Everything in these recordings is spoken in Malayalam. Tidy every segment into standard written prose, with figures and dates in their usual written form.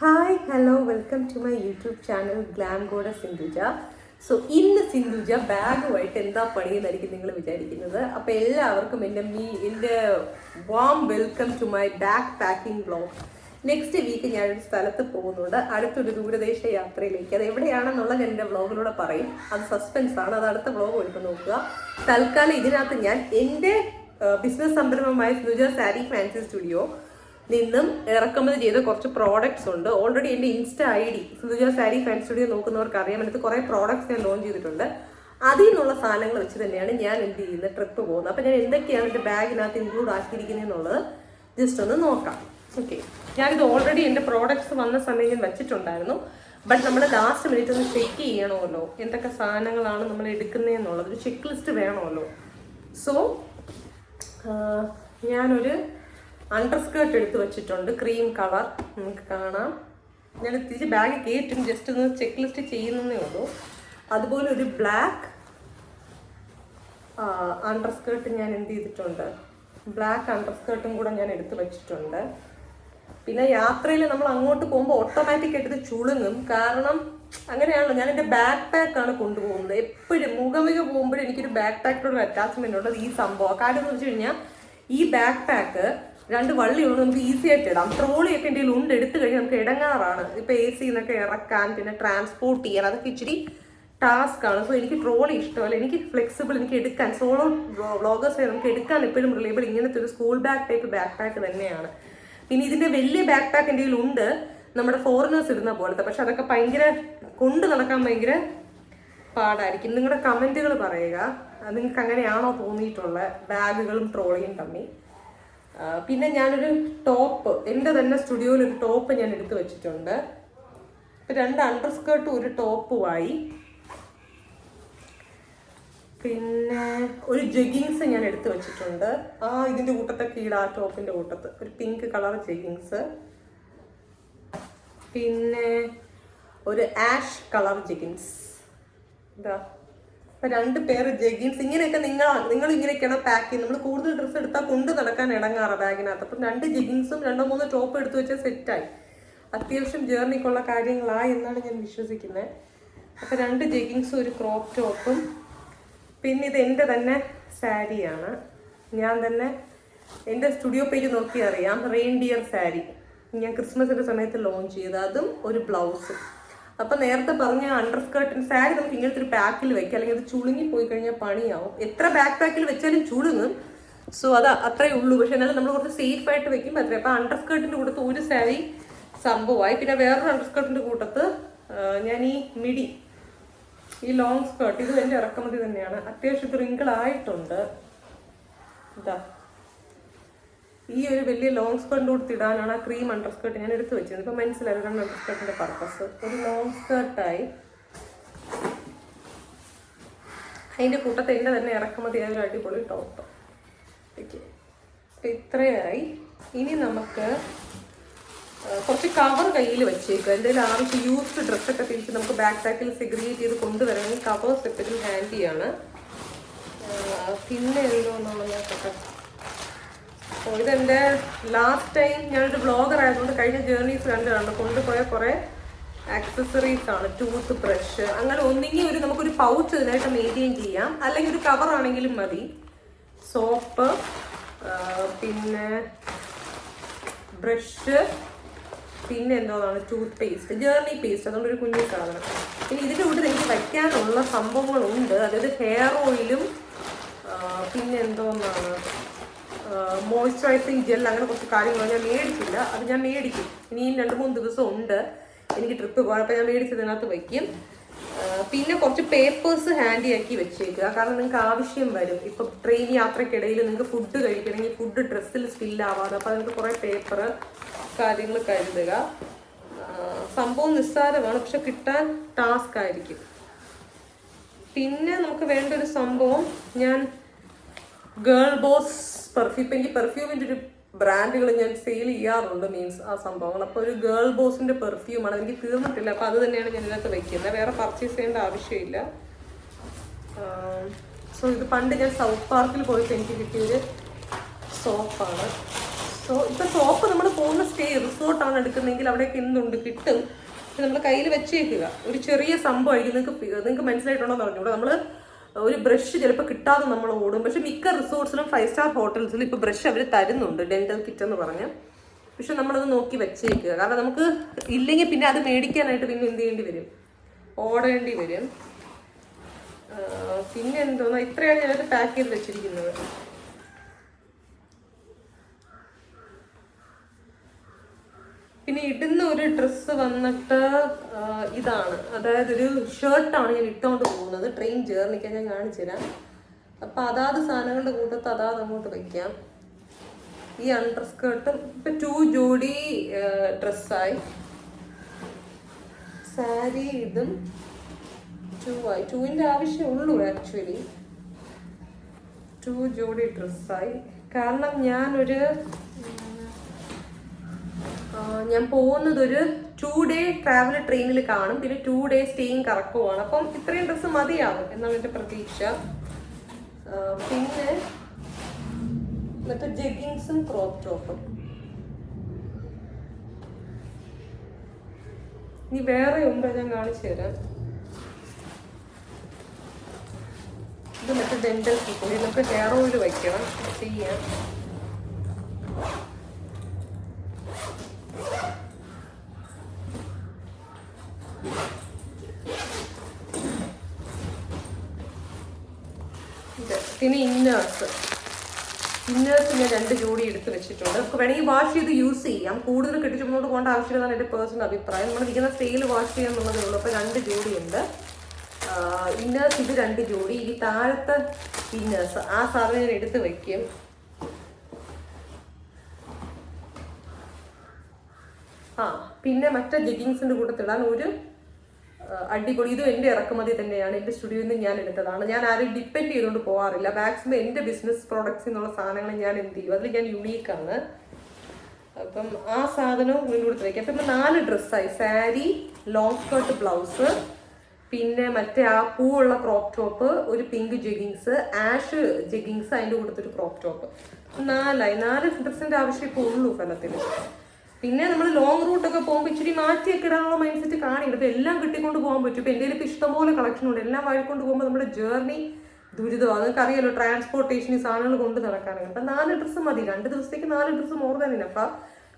Hi hello welcome to my YouTube channel glam goddess Sindhuja. So ഇന്ന് സിന്ധുജ ബാഗുമായിട്ട് എന്താ പണിയെന്നായിരിക്കും നിങ്ങൾ വിചാരിക്കുന്നത്. അപ്പോൾ എല്ലാവർക്കും എൻ്റെ warm welcome to my bag packing vlog. Next week ഞാനൊരു സ്ഥലത്ത് പോകുന്നുണ്ട്, അടുത്തൊരു ദൂരദേശ യാത്രയിലേക്ക്. അത് എവിടെയാണെന്നുള്ളത് എൻ്റെ വ്ളോഗിലൂടെ പറയും. അത് സസ്പെൻസ് ആണ്, അത് അടുത്ത വ്ളോഗ് എടുത്ത് നോക്കുക. തൽക്കാലം ഇതിനകത്ത് ഞാൻ എൻ്റെ ബിസിനസ് സംരംഭമായ സിന്ധുജ സാരി ഫാൻസി സ്റ്റുഡിയോ നിന്നും ഇറക്കുമതി ചെയ്ത കുറച്ച് പ്രോഡക്ട്സ് ഉണ്ട്. ഓൾറെഡി എൻ്റെ insta ID Sindhuja Saree fancy studio നോക്കുന്നവർക്ക് അറിയാൻ വേണ്ടി കുറേ പ്രോഡക്ട്സ് ഞാൻ ലോഞ്ച് ചെയ്തിട്ടുണ്ട്. അതിൽ നിന്നുള്ള സാധനങ്ങൾ വെച്ച് തന്നെയാണ് ഞാൻ എന്ത് ചെയ്യുന്നത്, ട്രിപ്പ് പോകുന്നത്. അപ്പോൾ ഞാൻ എന്തൊക്കെയാണ് എൻ്റെ ബാഗിനകത്ത് ഇൻക്ലൂഡ് ആക്കിയിരിക്കുന്നത് എന്നുള്ളത് ജസ്റ്റ് ഒന്ന് നോക്കാം. ഓക്കെ, ഞാനിത് ഓൾറെഡി എൻ്റെ പ്രോഡക്ട്സ് വന്ന സമയം ഞാൻ വെച്ചിട്ടുണ്ടായിരുന്നു. ബട്ട് നമ്മൾ ലാസ്റ്റ് മിനിറ്റ് ഒന്ന് ചെക്ക് ചെയ്യണമല്ലോ, എന്തൊക്കെ സാധനങ്ങളാണ് നമ്മൾ എടുക്കുന്നതെന്നുള്ളത്. ഒരു ചെക്ക് ലിസ്റ്റ് വേണമല്ലോ. സോ ഞാനൊരു അണ്ടർസ്കേർട്ട് എടുത്ത് വെച്ചിട്ടുണ്ട്, ക്രീം കളർ. നിങ്ങൾക്ക് കാണാം, ഞാൻ തിരിച്ച് ബാഗ് കയറ്റും, ജസ്റ്റ് ഒന്ന് ചെക്ക് ലിസ്റ്റ് ചെയ്യുന്നതേ ഉള്ളൂ. അതുപോലെ ഒരു ബ്ലാക്ക് അണ്ടർസ്കേർട്ട് ഞാൻ എന്ത് ചെയ്തിട്ടുണ്ട്, ബ്ലാക്ക് അണ്ടർസ്കേർട്ടും കൂടെ ഞാൻ എടുത്ത് വെച്ചിട്ടുണ്ട്. പിന്നെ യാത്രയിൽ നമ്മൾ അങ്ങോട്ട് പോകുമ്പോൾ ഓട്ടോമാറ്റിക് ആയിട്ട് ഇത് ചുളുങ്ങും. കാരണം അങ്ങനെയാണല്ലോ, ഞാൻ എൻ്റെ ബാക്ക് പാക്കാണ് കൊണ്ടുപോകുന്നത്. എപ്പോഴും മുഖമിക പോകുമ്പോഴും എനിക്കൊരു ബാക്ക് പാക്കിനോട് ഒരു അറ്റാച്ച്മെൻ്റ് ഉള്ളത് ഈ സംഭവം. കാര്യം എന്ന് വെച്ച് കഴിഞ്ഞാൽ ഈ ബാക്ക് പാക്ക് 2 വള്ളിയുണ്ട്, നമുക്ക് ഈസി ആയിട്ട് ഇടാം. ട്രോളിയൊക്കെ എൻ്റെ ഉണ്ട്, എടുത്തു കഴിഞ്ഞാൽ നമുക്ക് ഇടങ്ങാറാണ്. ഇപ്പോൾ AC എന്നൊക്കെ ഇറക്കാൻ, പിന്നെ ട്രാൻസ്പോർട്ട് ചെയ്യാൻ, അതൊക്കെ ഇച്ചിരി ടാസ്ക് ആണ്. സോ എനിക്ക് ട്രോളി ഇഷ്ടമല്ല, എനിക്ക് ഫ്ലെക്സിബിൾ, എനിക്ക് എടുക്കാൻ സോളോ വ്ളോഗേഴ്സ് നമുക്ക് എടുക്കാൻ എപ്പോഴും റിലേബിൾ ഇങ്ങനത്തെ ഒരു school bag type backpack തന്നെയാണ്. പിന്നെ ഇതിൻ്റെ വലിയ ബാക്ക് പാക്ക് എൻ്റെ ഉണ്ട്, നമ്മുടെ ഫോറിനേഴ്സ് ഇടുന്ന പോലത്തെ. പക്ഷെ അതൊക്കെ ഭയങ്കര കൊണ്ട് നടക്കാൻ ഭയങ്കര പാടായിരിക്കും. നിങ്ങളുടെ കമൻറ്റുകൾ പറയുക, നിങ്ങൾക്ക് അങ്ങനെയാണോ തോന്നിയിട്ടുള്ള ബാഗുകളും ട്രോളിയും തമ്മിൽ. പിന്നെ ഞാനൊരു ടോപ്പ്, എൻ്റെ തന്നെ സ്റ്റുഡിയോയിൽ ഒരു ടോപ്പ് ഞാൻ എടുത്ത് വെച്ചിട്ടുണ്ട്. 2 അണ്ടർസ്കേർട്ടും ഒരു ടോപ്പുമായി. പിന്നെ ഒരു ജെഗിങ്സ് ഞാൻ എടുത്ത് വെച്ചിട്ടുണ്ട്. ഇതിൻ്റെ കൂട്ടത്തൊക്കെ ഇടാം, ടോപ്പിൻ്റെ കൂട്ടത്ത് ഒരു പിങ്ക് കളർ ജെഗിങ്സ്. പിന്നെ ഒരു ആഷ് കളർ ജെഗിങ്സ്. ഇതാ, അപ്പോൾ 2 പേർ ജെഗിൻസ്. ഇങ്ങനെയൊക്കെ നിങ്ങൾ ഇങ്ങനെയൊക്കെയാണ് പാക്ക് ചെയ്യുന്നത്. നമ്മൾ കൂടുതൽ ഡ്രസ്സ് എടുത്താൽ കൊണ്ട് നടക്കാൻ ഇടങ്ങാറ് ബാഗിനകത്ത്. അപ്പം 2 ജെഗിൻസും 2-3 ടോപ്പ് എടുത്ത് വെച്ചാൽ സെറ്റായി. അത്യാവശ്യം ജേർണിക്കുള്ള കാര്യങ്ങളായി എന്നാണ് ഞാൻ വിശ്വസിക്കുന്നത്. അപ്പോൾ 2 ജെഗിൻസും ഒരു ക്രോപ്പ് ടോപ്പും. പിന്നെ ഇത് എൻ്റെ തന്നെ സാരിയാണ്. ഞാൻ തന്നെ എൻ്റെ സ്റ്റുഡിയോ പേജ് നോക്കി അറിയാം, റെയിൻഡിയർ സാരി ഞാൻ ക്രിസ്മസിൻ്റെ സമയത്ത് ലോഞ്ച് ചെയ്ത്, അതും ഒരു ബ്ലൗസും. അപ്പം നേരത്തെ പറഞ്ഞ അണ്ടർസ്കേർട്ടിന് സാരി നമുക്ക് ഇങ്ങനത്തെ ഒരു പാക്കിൽ വെക്കാം, അല്ലെങ്കിൽ അത് ചുളുങ്ങി പോയി കഴിഞ്ഞാൽ പണിയാവും. എത്ര ബാക്ക് പാക്കിൽ വെച്ചാലും ചുളുങ്ങും. സോ അത് അത്രേ ഉള്ളൂ. പക്ഷെ എന്നാലും നമ്മൾ കുറച്ച് സേഫ് ആയിട്ട് വെക്കുമ്പോൾ അത്രയും. അപ്പം അണ്ടർസ്കേർട്ടിൻ്റെ കൂട്ടത്ത് ഒരു സാരി സംഭവമായി. പിന്നെ വേറൊരു അണ്ടർസ്കേർട്ടിൻ്റെ കൂട്ടത്ത് ഞാൻ ഈ മിഡി, ഈ ലോങ് സ്കേർട്ട്, ഇതും എൻ്റെ ഇറക്കുമതി തന്നെയാണ്. അത്യാവശ്യം റിങ്കിളായിട്ടുണ്ട്. ഇതാ, ഈ ഒരു വലിയ ലോങ് സ്കേർട്ടിൻ്റെ കൂടെ ഇടാനാണ് ആ ക്രീം അണ്ടർസ്കേർട്ട് ഞാൻ എടുത്ത് വെച്ചത്. ഇപ്പം മനസ്സിലായിരുന്നു അണ്ടർസ്കേർട്ടിൻ്റെ പർപ്പസ്. ഒരു ലോങ് സ്കേർട്ടായി. അതിൻ്റെ കൂട്ടത്തിൽ എൻ്റെ തന്നെ ഇറക്കുമതിയായ ഒരു അടിപൊളി ടോപ്പ്. ഓക്കെ, അപ്പം ഇത്രയായി. ഇനി നമുക്ക് കുറച്ച് കവർ കയ്യിൽ വെച്ചേക്കുക. എന്തെങ്കിലും ആവശ്യം യൂസ്ഡ് ഡ്രസ്സൊക്കെ തിരിച്ച് നമുക്ക് ബാക്ക് പാക്കിൽ സെഗ്രിഗേറ്റ് ചെയ്ത് കൊണ്ടുവരണമെങ്കിൽ കവേഴ്സ് എപ്പോഴും ഹാൻഡിയാണ്. പിന്നെ എന്തോന്നാണ് നോക്കട്ടെ. ഇതെൻ്റെ ലാസ്റ്റ് ടൈം ഞാനൊരു ബ്ലോഗർ ആയതുകൊണ്ട് കഴിഞ്ഞ ജേർണീസ് കണ്ടു കൊണ്ടുപോയ കുറേ ആക്സസറീസ് ആണ്. ടൂത്ത് ബ്രഷ്, അങ്ങനെ ഒന്നെങ്കിൽ നമുക്കൊരു പൗച്ച് ഇതിനായിട്ട് മെയിൻറ്റെയിൻ ചെയ്യാം, അല്ലെങ്കിൽ ഒരു കവർ ആണെങ്കിലും മതി. സോപ്പ്, പിന്നെ ബ്രഷ്, പിന്നെ എന്തോന്നാണ് ടൂത്ത് പേസ്റ്റ്, ജേർണി പേസ്റ്റ്, അതുകൊണ്ട് ഒരു കുഞ്ഞു സാധനം. പിന്നെ ഇതിൻ്റെ കൂടെ എനിക്ക് വയ്ക്കാനുള്ള സംഭവങ്ങളുണ്ട്. അതായത് ഹെയർ ഓയിലും പിന്നെ എന്തോന്നാണ് മോയ്സ്ചറൈസിങ് ജെൽ, അങ്ങനെ കുറച്ച് കാര്യങ്ങൾ ഞാൻ മേടിച്ചില്ല. അത് ഞാൻ മേടിക്കും. ഇനിയും 2-3 ദിവസം ഉണ്ട് എനിക്ക് ട്രിപ്പ് പോകാൻ. അപ്പോൾ ഞാൻ മേടിച്ചതിനകത്ത് വയ്ക്കും. പിന്നെ കുറച്ച് പേപ്പേഴ്സ് ഹാൻഡി ആക്കി വെച്ചേക്കുക, കാരണം നിങ്ങൾക്ക് ആവശ്യം വരും. ഇപ്പം ട്രെയിൻ യാത്രക്കിടയിൽ നിങ്ങൾക്ക് ഫുഡ് കഴിക്കണമെങ്കിൽ ഫുഡ് ഡ്രസ്സിൽ സ്പില്ലാവാതെ, അപ്പോൾ നിങ്ങൾക്ക് കുറേ പേപ്പർ കാര്യങ്ങൾ കരുതുക. സംഭവം നിസ്സാരമാണ്, പക്ഷെ കിട്ടാൻ ടാസ്ക് ആയിരിക്കും. പിന്നെ നമുക്ക് വേണ്ട ഒരു സംഭവം, ഞാൻ ഗേൾ ബോസ് പെർഫ്യൂം, ഇപ്പം എനിക്ക് പെർഫ്യൂമിൻ്റെ ഒരു ബ്രാൻഡുകൾ ഞാൻ സെയിൽ ചെയ്യാറുണ്ട്, മീൻസ് ആ സംഭവങ്ങൾ. അപ്പോൾ ഒരു ഗേൾ ബോസിൻ്റെ പെർഫ്യൂമാണ്, എനിക്ക് തീർന്നിട്ടില്ല. അപ്പോൾ അത് തന്നെയാണ് ഞാൻ ഇതിനകത്ത് വയ്ക്കുന്നത്. വേറെ പർച്ചേസ് ചെയ്യേണ്ട ആവശ്യമില്ല. സോ ഇത് പണ്ട് ഞാൻ സൗത്ത് പാർക്കിൽ പോയിട്ട് എനിക്ക് കിട്ടിയൊരു സോപ്പാണ്. സോ ഇപ്പം സോപ്പ് നമ്മൾ പോകുന്ന റിസോർട്ടാണ് എടുക്കുന്നതെങ്കിൽ അവിടെയൊക്കെ എന്തുണ്ട് കിട്ടും. പക്ഷെ നമ്മൾ കയ്യിൽ വെച്ചേക്കുക. ഒരു ചെറിയ സംഭവമായിരിക്കും. നിങ്ങൾക്ക് മനസ്സിലായിട്ടുണ്ടോ എന്ന് പറഞ്ഞുകൂടെ. നമ്മൾ ഒരു ബ്രഷ് ചിലപ്പോൾ കിട്ടാതെ നമ്മൾ ഓടും. പക്ഷെ മിക്ക റിസോർട്ട്സിലും 5 സ്റ്റാർ ഹോട്ടൽസിലും ഇപ്പോൾ ബ്രഷ് അവർ തരുന്നുണ്ട്, ഡെന്റൽ കിറ്റ് എന്ന് പറഞ്ഞ്. പക്ഷെ നമ്മളത് നോക്കി വെച്ചേക്കുക. കാരണം നമുക്ക് ഇല്ലെങ്കിൽ പിന്നെ അത് മേടിക്കാനായിട്ട് പിന്നെ എന്ത് ചെയ്യേണ്ടി വരും, ഓടേണ്ടി വരും. പിന്നെ എന്തോന്നാ, ഇത്രയാണ് ഞാനത് പാക്ക് ചെയ്ത് വെച്ചിരിക്കുന്നത്. പിന്നെ ഇടുന്ന ഒരു ഡ്രസ്സ് വന്നിട്ട് ഇതാണ്, അതായത് ഒരു ഷർട്ടാണ് ഞാൻ ഇട്ടുകൊണ്ട് പോകുന്നത് ട്രെയിൻ ജേർണിക്ക്. ഞാൻ കാണിച്ചു തരാം. അപ്പം അതാത് സാധനങ്ങളുടെ കൂട്ടത്ത് അതാത് അങ്ങോട്ട് വയ്ക്കാം. ഈ അണ്ടർ സ്കേർട്ടും ഇപ്പം 2 ജോഡി ഡ്രസ്സായി. സാരി ഇതും 2 ആയി. 2ന്റെ ആവശ്യമുള്ളൂ ആക്ച്വലി. 2 ജോഡി ഡ്രസ്സായി. കാരണം ഞാൻ പോകുന്നത് ഒരു 2 ഡേ ട്രാവൽ ട്രെയിനിൽ കാണും. പിന്നെ 2 ഡേ സ്റ്റേയും കറക്കുവാണ്. അപ്പം ഇത്രയും ഡ്രസ്സ് മതിയാവും എന്നാണ് എൻ്റെ പ്രതീക്ഷ. പിന്നെ മറ്റേ ജഗ്ഗിങ്സും ക്രോപ്പ് ടോപ്പും. ഇനി വേറെ ഉണ്ട്, ഞാൻ കാണിച്ചു തരാം. ഇത് മറ്റേ ഡെന്റൽ കിറ്റ്. നമുക്ക് ഹെയർ ഓയിൽ വയ്ക്കണം, ചെയ്യാം. പിന്നെ ഇന്നേഴ്സ് ഞാൻ 2 ജോഡി എടുത്ത് വെച്ചിട്ടുണ്ട്. നമുക്ക് വേണമെങ്കിൽ വാഷ് ചെയ്ത് യൂസ് ചെയ്യാം. കൂടുതൽ കെട്ടിച്ചുകൊണ്ട് പോകേണ്ട ആവശ്യമില്ലെന്നാണ് എൻ്റെ പേഴ്സണൽ അഭിപ്രായം. നമ്മൾ ഇരിക്കുന്ന സ്റ്റൈൽ വാഷ് ചെയ്യാന്നുള്ളതേ ഉള്ളൂ. അപ്പോൾ 2 ജോഡി ഉണ്ട്. ഇന്നേഴ്സ് ഇത് 2 ജോഡി. ഈ താഴത്തെ ഇന്നേഴ്സ് ആ സാധനം ഞാൻ എടുത്ത് വയ്ക്കും. പിന്നെ മറ്റേ ജഗ്ഗിങ്സിൻ്റെ കൂട്ടത്തിടാൻ ഒരു അടിപൊളി, ഇതും എൻ്റെ ഇറക്കുമതി തന്നെയാണ്. എൻ്റെ സ്റ്റുഡിയോയിൽ നിന്ന് ഞാൻ എടുത്തതാണ്. ഞാൻ ആരെയും ഡിപ്പെൻഡ് ചെയ്തുകൊണ്ട് പോകാറില്ല. മാക്സിമം എൻ്റെ ബിസിനസ് പ്രോഡക്ട്സ് എന്നുള്ള സാധനങ്ങൾ ഞാൻ എന്ത് ചെയ്യും, അതിൽ ഞാൻ യുണീക്കാണ്. അപ്പം ആ സാധനവും ഇതിൻ്റെ കൂടെ വയ്ക്കാം. അപ്പം 4 ഡ്രസ്സായി. സാരി, ലോങ് സ്കേർട്ട്, ബ്ലൗസ്, പിന്നെ മറ്റേ ആ പൂവുള്ള ക്രോപ്പ് ടോപ്പ്, ഒരു പിങ്ക് ജഗ്ഗിങ്സ്, ആഷ് ജഗ്ഗിങ്സ്, അതിൻ്റെ കൂട്ടത്തൊരു ക്രോപ്പ് ടോപ്പ്. 4 ഡ്രസ്സിൻ്റെ ആവശ്യം ഇപ്പോൾ ഉള്ളൂ ഫലത്തിൽ. പിന്നെ നമ്മൾ ലോങ് റൂട്ടൊക്കെ പോകുമ്പോൾ ഇച്ചിരി മാറ്റിയൊക്കെ ഇടാനുള്ള മൈൻഡ് സെറ്റ് കാണിക്കും. ഇപ്പം എല്ലാം കിട്ടിക്കൊണ്ട് പോകാൻ പറ്റും. ഇപ്പം എൻ്റെ ഇപ്പം ഇഷ്ടംപോലെ കളക്ഷൻ ഉണ്ട്. എല്ലാം വഴിക്കൊണ്ട് പോകുമ്പോൾ നമ്മുടെ ജേർണി ദുരിതമാണ്. നിങ്ങൾക്ക് അറിയാലോ, ട്രാൻസ്പോർട്ടേഷൻ ഈ സാധനങ്ങൾ കൊണ്ട് നടക്കാനാണ്. അപ്പം 4 ഡ്രസ്സ് മതി. 2 ദിവസത്തേക്ക് 4 ഡ്രസ്സ് മോർ ദാൻ ഇനഫ്.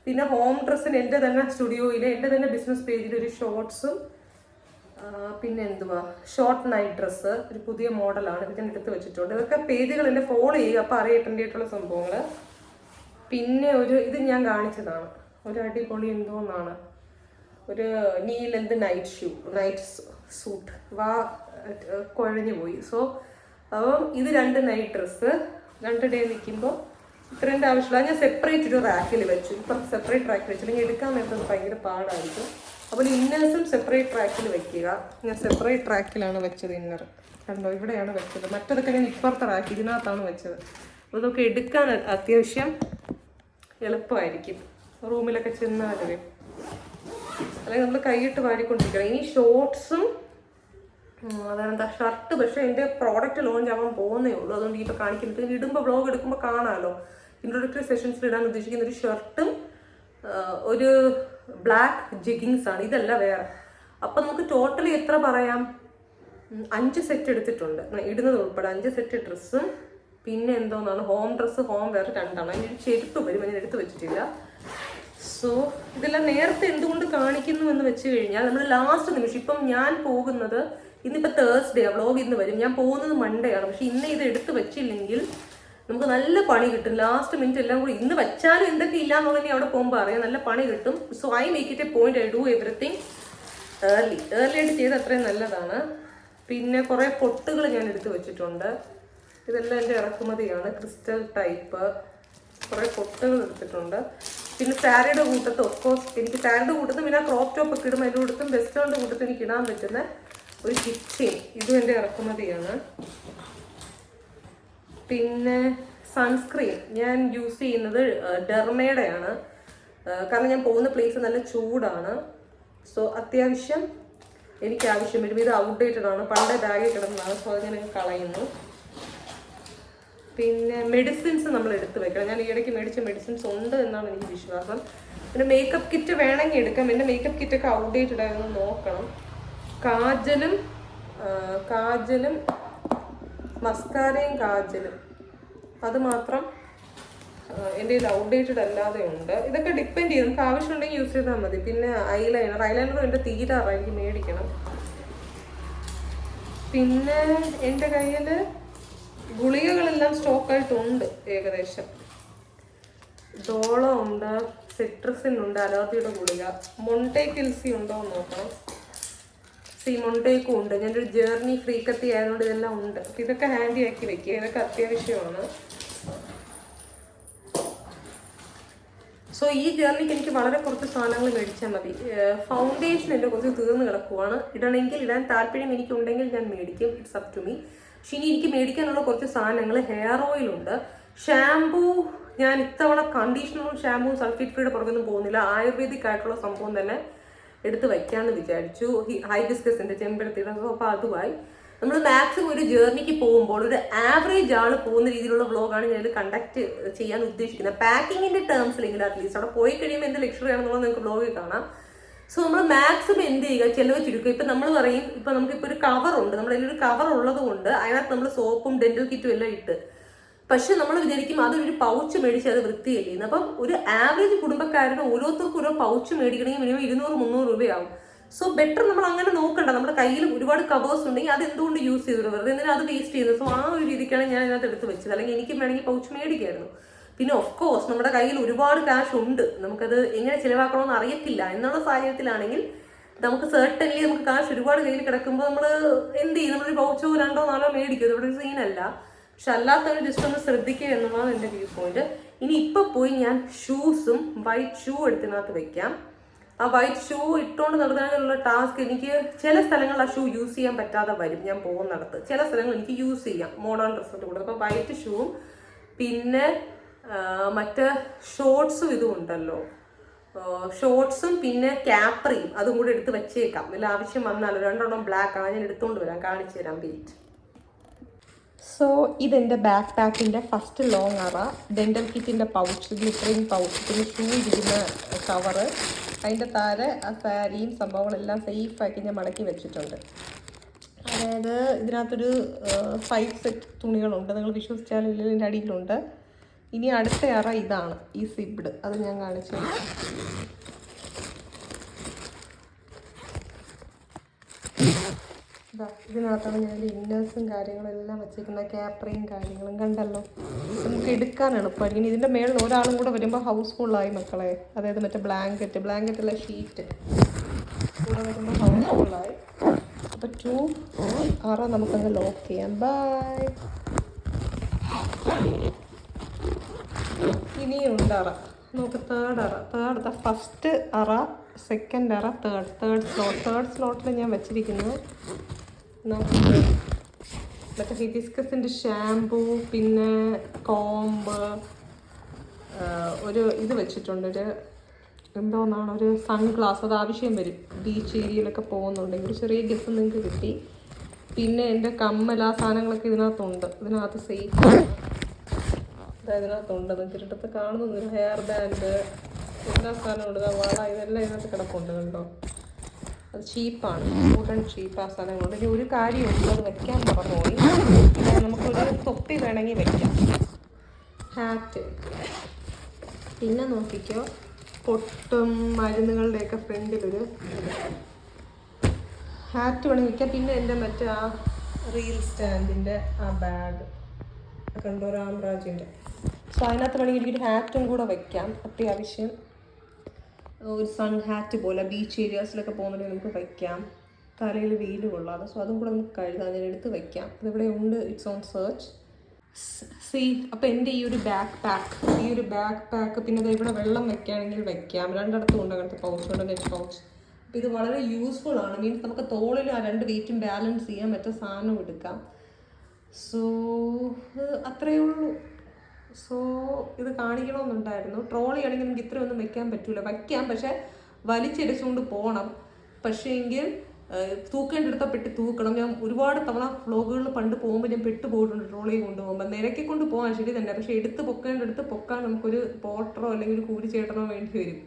പിന്നെ ഹോം ഡ്രസ്സിന് എൻ്റെ തന്നെ സ്റ്റുഡിയോയിൽ, എൻ്റെ തന്നെ ബിസിനസ് പേജിൽ ഒരു ഷോർട്ട്സും, പിന്നെ ഷോർട്ട് നൈറ്റ് ഡ്രസ്സ്, ഒരു പുതിയ മോഡലാണ്. ഇത് ഞാൻ എടുത്ത് വെച്ചിട്ടുണ്ട്. ഇതൊക്കെ പേജുകൾ എന്നെ ഫോളോ ചെയ്യുക, അപ്പോൾ അറിയേണ്ടതായിട്ടുള്ള സംഭവങ്ങൾ. പിന്നെ ഇത് ഞാൻ കാണിച്ചതാണ്, ഒരു അടിപൊളി എന്തോന്നാണ്, ഒരു നീ ലെന്ത് നൈറ്റ് സൂട്ട് കുഴഞ്ഞു പോയി. സോ അപ്പം ഇത് 2 നൈറ്റ് ഡ്രസ്സ് 2 ഡേ നിൽക്കുമ്പോൾ ഇത്രേൻ്റെ ആവശ്യമില്ല. ഞാൻ സെപ്പറേറ്റ് ഒരു റാക്കിൽ വെച്ചു. ഇപ്പം സെപ്പറേറ്റ് റാക്കിൽ വെച്ചില്ലെങ്കിൽ എടുക്കാൻ നേരത്തെ ഭയങ്കര പാടായിരിക്കും. അപ്പോൾ ഇന്നേഴ്സും സെപ്പറേറ്റ് റാക്കിൽ വെക്കുക. ഞാൻ സെപ്പറേറ്റ് റാക്കിലാണ് വെച്ചത്. ഇന്നർ കണ്ടോ, ഇവിടെയാണ് വെച്ചത്. മറ്റതൊക്കെ ഞാൻ ഇപ്പുറത്തെ റാക്കി ഇതിനകത്താണ് വെച്ചത്. അപ്പോൾ ഇതൊക്കെ എടുക്കാൻ അത്യാവശ്യം എളുപ്പമായിരിക്കും. റൂമിലൊക്കെ ചെന്നാലേ, അല്ലെങ്കിൽ നമ്മൾ കൈയിട്ട് വാരിക്കൊണ്ടിരിക്കണം. ഇനി ഷോർട്ട്സും അതെന്താ ഷർട്ട്, പക്ഷേ എൻ്റെ പ്രോഡക്റ്റ് ലോഞ്ച് ആവാൻ പോകുന്നേ ഉള്ളൂ. അതുകൊണ്ട് ഇപ്പോൾ കാണിക്കുന്നത് ഇടുമ്പോൾ വ്ളോഗ് എടുക്കുമ്പോൾ കാണാമല്ലോ. ഇൻട്രൊഡക്ടറി സെഷൻസിൽ ഇടാൻ ഉദ്ദേശിക്കുന്ന ഒരു ഷർട്ടും ഒരു ബ്ലാക്ക് ജഗ്ഗിങ്സ് ആണ്. ഇതല്ല വേറെ. അപ്പം നമുക്ക് ടോട്ടലി എത്ര പറയാം, 5 സെറ്റ് എടുത്തിട്ടുണ്ട് ഇടുന്നത് ഉൾപ്പെടെ. 5 സെറ്റ് ഡ്രസ്സും പിന്നെ എന്തോന്നാണ് ഹോം ഡ്രസ്സ്, ഹോം വെയർ 2ആണ്. അതിൻ്റെ ചെരുപ്പ് വരും, ഞാൻ എടുത്ത് വെച്ചിട്ടില്ല. സോ ഇതെല്ലാം നേരത്തെ എന്തുകൊണ്ട് കാണിക്കുന്നു എന്ന് വെച്ച് കഴിഞ്ഞാൽ നമ്മൾ ലാസ്റ്റ് നിമിഷം, ഇപ്പം ഞാൻ പോകുന്നത് ഇന്നിപ്പോൾ തേഴ്സ്ഡേ വ്ളോഗ് ഇന്ന് വരും, ഞാൻ പോകുന്നത് മൺഡേ ആണ്. പക്ഷെ ഇന്ന് ഇത് എടുത്ത് വെച്ചില്ലെങ്കിൽ നമുക്ക് നല്ല പണി കിട്ടും. ലാസ്റ്റ് മിനിറ്റ് എല്ലാം കൂടി ഇന്ന് വെച്ചാലും എന്തൊക്കെ ഇല്ലാന്നുള്ളത് അവിടെ പോകുമ്പോൾ അറിയാം, നല്ല പണി കിട്ടും. So I make it A point, I do everything early ആയിട്ട് ചെയ്ത് അത്രയും നല്ലതാണ്. പിന്നെ കുറേ പൊട്ടുകൾ ഞാൻ എടുത്ത് വെച്ചിട്ടുണ്ട്. ഇതെല്ലാം എൻ്റെ ഇറക്കുമതിയാണ്, ക്രിസ്റ്റൽ ടൈപ്പ്. കുറേ പൊട്ടുകൾ എടുത്തിട്ടുണ്ട്. പിന്നെ സാരിയുടെ കൂട്ടത്ത് ഓഫ്കോഴ്സ് എനിക്ക് സാരിയുടെ കൂട്ടത്ത് പിന്നെ ക്രോപ്പ് ടോപ്പ് ഒക്കെ ഇടുമ്പോൾ അതിൻ്റെ കൂട്ടത്തും വെസ്റ്റേണിൻ്റെ കൂട്ടത്ത് എനിക്ക് ഇടാൻ പറ്റുന്ന ഒരു കിച്ചൻ, ഇതും എൻ്റെ ഇറക്കുമതിയാണ്. പിന്നെ സൺസ്ക്രീൻ ഞാൻ യൂസ് ചെയ്യുന്നത് ഡെർമയുടെയാണ്. കാരണം ഞാൻ പോകുന്ന പ്ലേസ് നല്ല ചൂടാണ്. സോ അത്യാവശ്യം എനിക്ക് ആവശ്യം വരും. ഇത് ഔട്ട്ഡേറ്റഡ് ആണ്, പണ്ടേ ബാഗിൽ കിടന്നതാണ്. സോ അത് ഞാൻ കളയുന്നു. പിന്നെ മെഡിസിൻസ് നമ്മൾ എടുത്ത് വെക്കണം. ഞാൻ ഈയിടയ്ക്ക് മേടിച്ച മെഡിസിൻസ് ഉണ്ട് എന്നാണ് എനിക്ക് വിശ്വാസം. പിന്നെ മേക്കപ്പ് കിറ്റ് വേണമെങ്കിൽ എടുക്കാം. എൻ്റെ മേക്കപ്പ് കിറ്റൊക്കെ ഔട്ട്ഡേറ്റഡ് ആയിരുന്നു, നോക്കണം. കാജലും മസ്കാരയും കാജലും അത് മാത്രം എൻ്റെ ഇത് ഔട്ട്ഡേറ്റഡ് അല്ലാതെ ഉണ്ട്. ഇതൊക്കെ ഡിപ്പെൻഡ് ചെയ്യും, നമുക്ക് ആവശ്യമുണ്ടെങ്കിൽ യൂസ് ചെയ്താൽ മതി. പിന്നെ ഐലൈനറും എൻ്റെ തീരാറായി, എനിക്ക് മേടിക്കണം. പിന്നെ എൻ്റെ കയ്യിൽ ഗുളികകളെല്ലാം സ്റ്റോക്കായിട്ടുണ്ട് ഏകദേശം. ഡോളോ ഉണ്ട്, സിട്രസിനുണ്ട്, അലർജിയുടെ ഗുളിക. മൊണ്ടേക്കിൽസി ഉണ്ടോ എന്ന് നോക്കണം. മൊണ്ടേക്കും ഉണ്ട്. ഞാനൊരു ജേർണി ഫ്രീക്കത്തി ആയതുകൊണ്ട് ഇതെല്ലാം ഉണ്ട്. അപ്പം ഇതൊക്കെ ഹാൻഡി ആക്കി വെക്കുക, ഇതൊക്കെ അത്യാവശ്യമാണ്. സോ ഈ ജേർണിക്ക് എനിക്ക് വളരെ കുറച്ച് സാധനങ്ങൾ മേടിച്ചാൽ മതി. ഫൗണ്ടേഷൻ എൻ്റെ കുറച്ച് തീർന്ന് കിടക്കുവാണ്. ഇടണമെങ്കിൽ ഇടാൻ താല്പര്യം എനിക്കുണ്ടെങ്കിൽ ഞാൻ മേടിക്കും, ഇറ്റ്സ് അപ് ടു മീ. പക്ഷെ ഇനി എനിക്ക് മേടിക്കാനുള്ള കുറച്ച് സാധനങ്ങൾ, ഹെയർ ഓയിലുണ്ട്, ഷാംപൂ. ഞാൻ ഇത്തവണ കണ്ടീഷണറും ഷാമ്പൂവും സൾഫേറ്റ് ഫ്രീയുടെ പുറകൊന്നും പോകുന്നില്ല. ആയുർവേദിക് ആയിട്ടുള്ള സംഭവം തന്നെ എടുത്ത് വയ്ക്കാമെന്ന് വിചാരിച്ചു. ഹൈബിസ്കസിൻ്റെ ചെമ്പരത്തിയുടെ. സോ അപ്പോൾ അതുമായി നമ്മൾ മാക്സിമം ഒരു ജേർണിക്ക് പോകുമ്പോൾ ഒരു ആവറേജ് ആൾ പോകുന്ന രീതിയിലുള്ള വ്ളോഗാണ് ഞാൻ കണ്ടക്ട് ചെയ്യാൻ ഉദ്ദേശിക്കുന്നത്. പാക്കിങ്ങിൻ്റെ ടേംസിലെങ്കിൽ അറ്റ്ലീസ്റ്റ് അവിടെ പോയി കഴിയുമ്പോൾ എന്ത് ലക്ഷറി ആണെന്നുള്ളത് നിങ്ങൾക്ക് വ്ളോഗിൽ കാണാം. സോ നമ്മൾ മാക്സിമം എന്ത് ചെയ്യുക, ചിലവ് ചുരുക്കുക. ഇപ്പം നമ്മൾ പറയും, ഇപ്പം നമുക്കിപ്പോൾ ഒരു കവറുണ്ട്, നമ്മുടെ കയ്യിൽ ഒരു കവർ ഉള്ളത് കൊണ്ട് അതിനകത്ത് നമ്മൾ സോപ്പും ഡെന്റൽ കിറ്റും എല്ലാം ഇട്ട്, പക്ഷെ നമ്മൾ വിചാരിക്കും അതൊരു പൗച്ച് മേടിച്ച് അത് വൃത്തിയല്ലേന്ന്. അപ്പം ഒരു ആവറേജ് കുടുംബക്കാരന് ഓരോരുത്തർക്കും ഓരോ പൗച്ച് മേടിക്കണമെങ്കിൽ മിനിമം 200-300 രൂപയാവും. സോ ബെറ്റർ നമ്മൾ അങ്ങനെ നോക്കണ്ട. നമ്മുടെ കയ്യിൽ ഒരുപാട് കവേഴ്സ് ഉണ്ടെങ്കിൽ അത് എന്തുകൊണ്ട് യൂസ് ചെയ്തു, വെറുതെ എന്തിനാ അത് വേസ്റ്റ് ചെയ്യുന്നത്. സോ ആ ഒരു രീതിക്കാണ് ഞാൻ ഇതിനകത്ത് എടുത്ത് വെച്ചത്. അല്ലെങ്കിൽ എനിക്ക് വേണമെങ്കിൽ പൗച്ച് മേടിക്കായിരുന്നു. പിന്നെ ഓഫ് കോഴ്സ് നമ്മുടെ കയ്യിൽ ഒരുപാട് ക്യാഷ് ഉണ്ട്, നമുക്കത് എങ്ങനെ ചിലവാക്കണമെന്ന് അറിയത്തില്ല എന്നുള്ള സാഹചര്യത്തിലാണെങ്കിൽ നമുക്ക് സെർട്ടൻലി നമുക്ക് കാശ് ഒരുപാട് കയ്യിൽ കിടക്കുമ്പോൾ നമ്മൾ എന്ത് ചെയ്യും, നമ്മളൊരു പൗച്ചോ 2-4 മേടിക്കും. ഇവിടെ ഒരു സീനല്ല. പക്ഷെ അല്ലാത്തവർ ജസ്റ്റ് ഒന്ന് ശ്രദ്ധിക്കുക എന്നുള്ളതാണ് എൻ്റെ വ്യൂ പോയിന്റ്. ഇനി ഇപ്പോൾ പോയി ഞാൻ ഷൂസും വൈറ്റ് ഷൂ എടുത്തിനകത്ത് വെക്കാം. ആ വൈറ്റ് ഷൂ ഇട്ടുകൊണ്ട് നടത്താനുള്ള ടാസ്ക് എനിക്ക് ചില സ്ഥലങ്ങളിൽ ആ ഷൂ യൂസ് ചെയ്യാൻ പറ്റാതെ വരും. ഞാൻ പോകുന്നിടത്ത് ചില സ്ഥലങ്ങൾ എനിക്ക് യൂസ് ചെയ്യാം മോഡേൺ ഡ്രസ്സിൻ്റെ കൂടെ. അപ്പോൾ വൈറ്റ് ഷൂവും പിന്നെ മറ്റ് ഷോർട്സും ഇതും ഉണ്ടല്ലോ, ഷോർട്സും പിന്നെ ക്യാപ്രിയും അതും കൂടെ എടുത്ത് വെച്ചേക്കാം. ഇതിൽ ആവശ്യം വന്നാലോ. 2 ബ്ലാക്ക് ആണ്, ഞാൻ എടുത്തുകൊണ്ട് വരാം, കാണിച്ചു തരാം വെയിറ്റ്. സോ ഇതെൻ്റെ ബാക്ക് പാക്കിൻ്റെ ഫസ്റ്റ് ലോങ് അറ, ഡെൻ്റൽ കിറ്റിൻ്റെ പൗച്ച്, ഗ്ലിറ്ററിങ് പൗച്ച്, പിന്നെ ഷൂ ഇരിക്കുന്ന കവറ്, അതിൻ്റെ താരെ ആ സാരിയും സംഭവങ്ങളെല്ലാം സേഫാക്കി ഞാൻ മടക്കി വെച്ചിട്ടുണ്ട്. അതായത് ഇതിനകത്തൊരു 5 സെറ്റ് തുണികളുണ്ട്, നിങ്ങൾ വിശ്വസിച്ചാൽ ഇതിൻ്റെ അടിയിലുണ്ട്. ഇനി അടുത്ത അറ ഇതാണ്, ഈ സിബ്ഡ്, അത് ഞാൻ കാണിച്ചു. ഇതിനകത്താണ് ഞാൻ ഇന്നേഴ്സും കാര്യങ്ങളെല്ലാം വെച്ചിരിക്കുന്ന, ക്യാപ്രിയും കാര്യങ്ങളും കണ്ടല്ലോ. നമുക്ക് എടുക്കാൻ എളുപ്പമായിരിക്കും. ഇതിൻ്റെ മേളിൽ ഒരാളും കൂടെ വരുമ്പോൾ ഹൗസ് ഫുള്ളായി മക്കളെ. അതായത് മറ്റേ ബ്ലാങ്കറ്റല്ല ഷീറ്റ് കൂടെ വരുമ്പോൾ ഹൗസ് ഫുള്ളായി. അപ്പോൾ 2 അറ നമുക്കങ്ങ് ലോക്ക് ചെയ്യാം. ബൈ. ഇനിയുണ്ട് അറ, നമുക്ക് തേർഡ് ഫസ്റ്റ് അറ, സെക്കൻഡ് അറ, തേർഡ് സ്ലോട്ടിൽ ഞാൻ വെച്ചിരിക്കുന്നത് നമുക്ക് മറ്റേ ഹിബിസ്കസിൻ്റെ ഷാമ്പൂ, പിന്നെ കോംബ്, ഒരു ഇത് വെച്ചിട്ടുണ്ട്, ഒരു എന്തോന്നാണ്, ഒരു സൺഗ്ലാസ്. അത് ആവശ്യം വരും ബീച്ച് ഏരിയയിലൊക്കെ പോകുന്നുണ്ടെങ്കിൽ. ഒരു ചെറിയ ഗിഫ്റ്റ് നിങ്ങൾക്ക് കിട്ടി. പിന്നെ എൻ്റെ കമ്മൽ, ആ സാധനങ്ങളൊക്കെ ഇതിനകത്തുണ്ട്. ഇതിനകത്ത് സേഫ്, ഇതിനകത്തുണ്ട്. നിങ്ങൾക്ക് ഇട്ടത്ത് കാണുന്നൊരു ഹെയർ ബാൻഡ്, എല്ലാ സാധനവും ഉണ്ട്. വള, ഇതെല്ലാം ഇതിനകത്ത് കിടപ്പുണ്ട് കണ്ടോ. അത് ചീപ്പാണ്, വുഡൻ ചീപ്പ്. ആ സാധനങ്ങളുണ്ട്. ഇനി ഒരു കാര്യമുണ്ട്, അത് വെക്കാൻ മറന്നുപോയി. നമുക്കൊരു തൊപ്പി വേണമെങ്കിൽ വെക്കാം, ഹാറ്റ്. പിന്നെ നോക്കിക്കോ, പൊട്ടും മരുന്നുകളുടെയൊക്കെ ഫ്രണ്ടിലൊരു ഹാറ്റ് വേണമെങ്കിൽ വെക്കാം. പിന്നെ എൻ്റെ മറ്റേ ആ റീൽ സ്റ്റാൻഡിൻ്റെ ആ ബാഗ് കണ്ടോ, രാംരാജിൻ്റെ. സോ അതിനകത്ത് വേണമെങ്കിൽ എനിക്കൊരു ഹാറ്റും കൂടെ വെക്കാം അത്യാവശ്യം. ഒരു സൺ ഹാറ്റ് പോലെ ബീച്ച് ഏരിയാസിലൊക്കെ പോകുന്നുണ്ടെങ്കിൽ നമുക്ക് വയ്ക്കാം. തലയിൽ വെയിൽ കൊള്ളാതെ. സോ അതും കൂടെ നമുക്ക് കഴുകാം, ഞാൻ എടുത്ത് വയ്ക്കാം. അതിവിടെ ഉണ്ട്, ഇറ്റ്സ് ഓൺ സെർച്ച്. അപ്പോൾ എൻ്റെ ഈ ഒരു ബാക്ക് പാക്ക് പിന്നെ ഇവിടെ വെള്ളം വെക്കുകയാണെങ്കിൽ വെക്കാം. 2 ഇടത്തും ഉണ്ട് അങ്ങനത്തെ പൗച്ചുണ്ട്, നെറ്റ് പൗച്ച്. അപ്പോൾ ഇത് വളരെ യൂസ്ഫുൾ ആണ്. മീൻസ് നമുക്ക് തോളിൽ ആ 2 വെയിറ്റും ബാലൻസ് ചെയ്യാൻ മറ്റേ സാധനം എടുക്കാം. സോ അത്രയേ ഉള്ളൂ. സോ ഇത് കാണിക്കണമെന്നുണ്ടായിരുന്നു. ട്രോളി ആണെങ്കിൽ നമുക്ക് ഇത്രയൊന്നും വെക്കാൻ പറ്റില്ല. വയ്ക്കാം, പക്ഷെ വലിച്ചെടുച്ചുകൊണ്ട് പോകണം. പക്ഷേ എങ്കിൽ തൂക്കേണ്ടെടുത്താൽ പെട്ടി തൂക്കണം. ഞാൻ ഒരുപാട് തവണ വ്ളോഗുകളിൽ പണ്ട് പോകുമ്പോൾ ഞാൻ പെട്ടുപോയിട്ടുണ്ട്. ട്രോളിയെ കൊണ്ടുപോകുമ്പോൾ നിരക്കി കൊണ്ട് പോകാൻ ശരി തന്നെ, പക്ഷേ എടുത്ത് പൊക്കാൻ നമുക്കൊരു പോട്ടറോ അല്ലെങ്കിൽ ഒരു കൂലിച്ചേട്ടനോ വേണ്ടി വരും.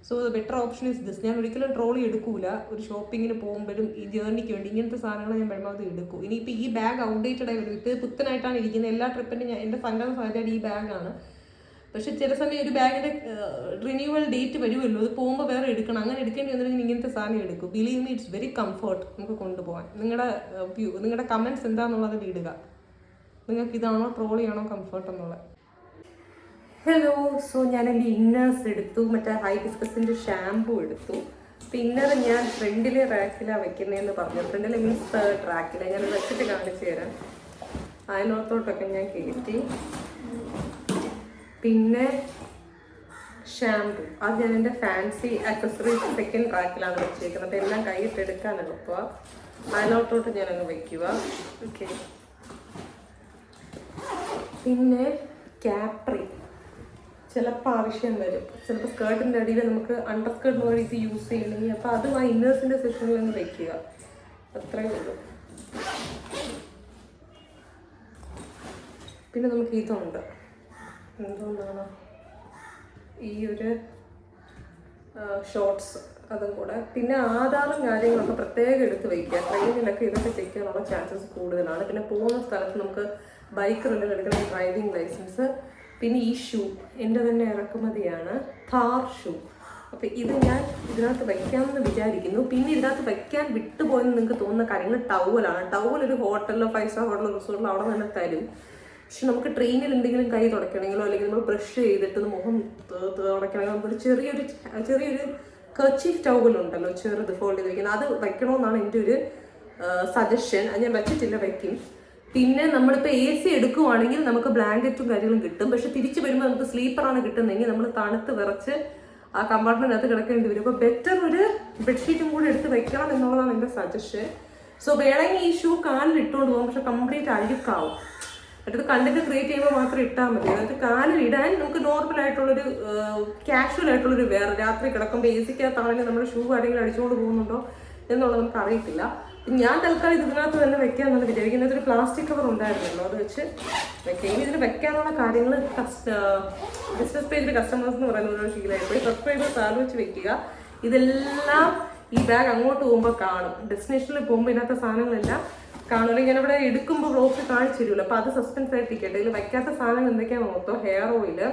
So the better option is this. ഞാൻ ഒരിക്കലും ട്രോളി എടുക്കൂല. ഒരു ഷോപ്പിങ്ങിന് പോകുമ്പോഴും ഈ ജേർണിക്ക് വേണ്ടി ഇങ്ങനത്തെ സാധനങ്ങൾ ഞാൻ പരമാവധി എടുക്കും. ഇനിയിപ്പോൾ ഈ ബാഗ് ഔട്ട്ഡേറ്റഡ് ആയി വരും. ഇത് പുത്തനായിട്ടാണ് ഇരിക്കുന്നത്. എല്ലാ ട്രിപ്പിൻ്റെ എൻ്റെ സംഘടന സാധ്യത ഈ ബാഗാണ്. പക്ഷെ ചില സമയം ഒരു ബാഗിൻ്റെ റിന്യൂവൽ ഡേറ്റ് വരുമല്ലോ, അത് പോകുമ്പോൾ വേറെ എടുക്കണം. അങ്ങനെ എടുക്കേണ്ടി വന്നിട്ടുണ്ടെങ്കിൽ ഇങ്ങനത്തെ സാധനം എടുക്കും. Believe me, it's very comfort നമുക്ക് കൊണ്ടുപോകാൻ. നിങ്ങളുടെ കമൻറ്റ്സ് എന്താണെന്നുള്ളത് ഇടുക. നിങ്ങൾക്ക് ഇതാണോ ട്രോളിയാണോ കംഫർട്ട് എന്നുള്ളത്. ഹലോ, സോ ഞാൻ എൻ്റെ ഇന്നേഴ്സ് എടുത്തു. മറ്റേ ഹൈബിസ്കസിൻ്റെ ഷാമ്പൂ എടുത്തു. ഇന്നർ ഞാൻ ഫ്രണ്ടിലെ റാക്കിലാണ് വെക്കുന്നതെന്ന് പറഞ്ഞു. ഫ്രണ്ടിലെ മീൻസ് തേർഡ് റാക്കിലാണ്. ഞാൻ വെച്ചിട്ട് കാണിച്ചു തരാം. അതിനകത്തോട്ടൊക്കെ ഞാൻ കയറ്റി. പിന്നെ ഷാമ്പു അത് ഞാൻ എൻ്റെ ഫാൻസി ആക്സസറീസ് സെക്കൻഡ് റാക്കിലാണ് വെച്ചേക്കുന്നത്. അപ്പോൾ എല്ലാം കൈയിട്ട് എടുക്കാൻ എളുപ്പമാണ്. അതിനകത്തോട്ട് ഞാനങ്ങ് വയ്ക്കുക. ഓക്കെ. പിന്നെ ക്യാപ്രി ചിലപ്പോൾ ആവശ്യം വരും. ചിലപ്പോൾ സ്കേർട്ടിൻ്റെ അടിയിൽ നമുക്ക് അണ്ടർ സ്കേർട്ട് പോലെ ഇത് യൂസ് ചെയ്യണമെങ്കിൽ അപ്പോൾ അതും ആ ഇന്നേഴ്സിൻ്റെ സെക്ഷനിൽ അങ്ങ് വയ്ക്കുക. അത്രയേ ഉള്ളൂ. പിന്നെ നമുക്ക് ഇതുണ്ട്, എന്തുകൊണ്ടാണ് ഈ ഒരു ഷോർട്സ്, അതും കൂടെ. പിന്നെ ആധാറും കാര്യങ്ങളൊക്കെ പ്രത്യേകം എടുത്ത് വയ്ക്കുക. ട്രെയിനിലൊക്കെ ഇതൊക്കെ ചെക്ക് ചെയ്യാനുള്ള ചാൻസസ് കൂടുതലാണ്. പിന്നെ പോകുന്ന സ്ഥലത്ത് നമുക്ക് ബൈക്ക് റെൻ്റിൽ എടുക്കുന്ന ഡ്രൈവിംഗ് ലൈസൻസ്. പിന്നെ ഈ ഷൂ എൻ്റെ തന്നെ ഇറക്കുമതിയാണ്, താർ ഷൂ. അപ്പോൾ ഇത് ഞാൻ ഇതിനകത്ത് വയ്ക്കാമെന്ന് വിചാരിക്കുന്നു. പിന്നെ ഇതിനകത്ത് വയ്ക്കാൻ വിട്ടുപോയെന്ന് നിങ്ങൾക്ക് തോന്നുന്ന കാര്യങ്ങൾ ടവലാണ്. ടവൽ ഒരു ഹോട്ടലിലോ 5 സ്റ്റാർ ഹോട്ടലോ റിസോർട്ടിലോ അവിടെ തന്നെ തരും. പക്ഷെ നമുക്ക് ട്രെയിനിൽ എന്തെങ്കിലും കൈ തുടയ്ക്കണമെങ്കിലോ അല്ലെങ്കിൽ നമ്മൾ ബ്രഷ് ചെയ്തിട്ട് മുഖം തുടയ്ക്കണമെങ്കിൽ നമുക്കൊരു ചെറിയൊരു കർച്ചീഫ് ടവലുണ്ടല്ലോ, ചെറുത് ഫോൾഡ് ചെയ്ത് വയ്ക്കുന്നത്, അത് വയ്ക്കണമെന്നാണ് എൻ്റെ ഒരു സജഷൻ. അത് ഞാൻ വെച്ചിട്ടില്ല, വയ്ക്കും. പിന്നെ നമ്മളിപ്പോൾ AC എടുക്കുവാണെങ്കിൽ നമുക്ക് ബ്ലാങ്കറ്റും കാര്യങ്ങളും കിട്ടും. പക്ഷെ തിരിച്ചു വരുമ്പോൾ നമുക്ക് സ്ലീപ്പറാണ് കിട്ടുന്നതെങ്കിൽ നമ്മൾ തണുത്ത് വിറച്ച് ആ കമ്പാർട്ട്മെൻറ്റിനകത്ത് കിടക്കേണ്ടി വരും. അപ്പോൾ ബെറ്റർ ഒരു ബെഡ്ഷീറ്റും കൂടെ എടുത്ത് വെക്കണം എന്നുള്ളതാണ് എൻ്റെ സജഷൻ. സോ വേണമെങ്കിൽ ഈ ഷൂ കാലിൽ ഇട്ടുകൊണ്ട് പോകും, പക്ഷെ കംപ്ലീറ്റ് അഴുക്കാവും. മറ്റത് കണ്ടന്റ് ക്രിയേറ്റ് ചെയ്യുമ്പോൾ മാത്രം ഇട്ടാൽ മതി. അതായത് കാലിൽ ഇടാൻ നമുക്ക് നോർമൽ ആയിട്ടുള്ളൊരു കാഷ്വൽ ആയിട്ടുള്ളൊരു വേറെ രാത്രി കിടക്കുമ്പോൾ AC-ക്കകത്താണെങ്കിൽ നമ്മുടെ ഷൂ ആരെങ്കിലും അടിച്ചുകൊണ്ട് പോകുന്നുണ്ടോ എന്നുള്ളത് നമുക്ക് അറിയത്തില്ല. ഞാൻ തൽക്കാലം ഇതിനകത്ത് തന്നെ വെക്കാമെന്നാണ് വിചാരിക്കുന്നത്. ഒരു പ്ലാസ്റ്റിക് കവർ ഉണ്ടായിരുന്നല്ലോ, അത് വെച്ച് വെക്കാം. ഇനി ഇതിന് വെക്കാനുള്ള കാര്യങ്ങൾ ബിസിനസ് പേജിൽ കസ്റ്റമേഴ്സ് എന്ന് പറയുന്ന ശീലമായിപ്പോയി. സബ്സ്ക്രൈബേഴ്സ് ആലോചിച്ച് വെക്കുക. ഇതെല്ലാം ഈ ബാഗ് അങ്ങോട്ട് പോകുമ്പോൾ കാണും. ഡെസ്റ്റിനേഷനിൽ പോകുമ്പോൾ ഇതിനകത്ത് സാധനങ്ങളെല്ലാം കാണുമല്ലോ. ഞാനിവിടെ എടുക്കുമ്പോൾ ബ്ലോഗ്സ് കാണിച്ചു തരുമല്ലോ. അപ്പോൾ അത് സസ്പെൻസ് ആയിട്ടിരിക്കട്ടെ. ഇതിൽ വയ്ക്കാത്ത സാധനങ്ങൾ എന്തൊക്കെയാണെന്ന് നോക്കാം. Hair oil,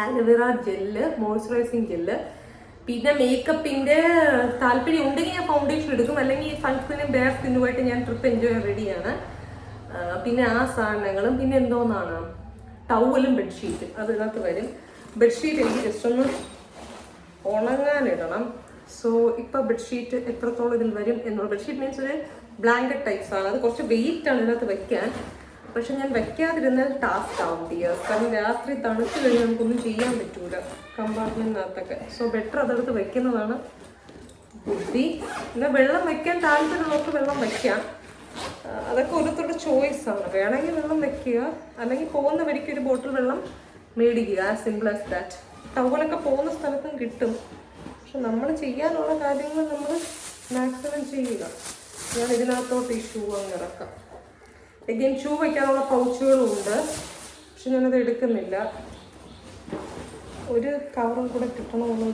aloe vera gel, moisturising gel. പിന്നെ മേക്കപ്പിൻ്റെ താല്പര്യം ഉണ്ടെങ്കിൽ ഞാൻ ഫൗണ്ടേഷൻ എടുക്കും, അല്ലെങ്കിൽ സൺസ്ക്രീനും ബെയർ സ്കിന്നുമായിട്ട് ഞാൻ ട്രിപ്പ് എൻജോയ് റെഡിയാണ്. പിന്നെ ആ സാധനങ്ങളും. പിന്നെ എന്തോന്നാണ് ടവലും ബെഡ്ഷീറ്റും അത് ഇതിനകത്ത് വരും. ബെഡ്ഷീറ്റ് എനിക്ക് ജസ്റ്റ് ഒന്ന് ഉണങ്ങാനിടണം. സോ ഇപ്പോൾ ബെഡ്ഷീറ്റ് എത്രത്തോളം ഇതിൽ വരും എന്നുള്ള, ബെഡ്ഷീറ്റ് മീൻസ് ഒരു ബ്ലാങ്കറ്റ് ടൈപ്സ് ആണ്. അത് കുറച്ച് വെയിറ്റ് ആണ് ഇതിനകത്ത് വയ്ക്കാൻ. പക്ഷെ ഞാൻ വെക്കാതിരുന്നാൽ ടാസ്ക് ആവും ഡിയേഴ്സ്. കാരണം രാത്രി തണുത്ത് കഴിഞ്ഞാൽ നമുക്കൊന്നും ചെയ്യാൻ പറ്റൂല കമ്പാർട്ട്മെൻറ്റിനകത്തൊക്കെ. സോ ബെറ്റർ അതെടുത്ത് വെക്കുന്നതാണ് ബുദ്ധി. പിന്നെ വെള്ളം വയ്ക്കാൻ താല്പര്യമുള്ളവർക്ക് വെള്ളം വയ്ക്കാം. അതൊക്കെ ഓരോരുത്തരുടെ ചോയ്സാണ്. വേണമെങ്കിൽ വെള്ളം വെക്കുക, അല്ലെങ്കിൽ പോകുന്ന വഴിക്ക് ഒരു ബോട്ടിൽ വെള്ളം മേടിക്കുക. As simple as that. ടവലൊക്കെ പോകുന്ന സ്ഥലത്തും കിട്ടും. പക്ഷെ നമ്മൾ ചെയ്യാനുള്ള കാര്യങ്ങൾ നമ്മൾ മാക്സിമം ചെയ്യുക. ഞാൻ ഇതിനകത്തോട്ട് ഈ ഷൂ അങ്ങ് ഇറക്കാം. എഗെയിൻ ഷൂ വയ്ക്കാനുള്ള പൗച്ചുകളും ഉണ്ട്, പക്ഷെ ഞാനത് എടുക്കുന്നില്ല. ഒരു കവറും കൂടെ കിട്ടണമെന്ന്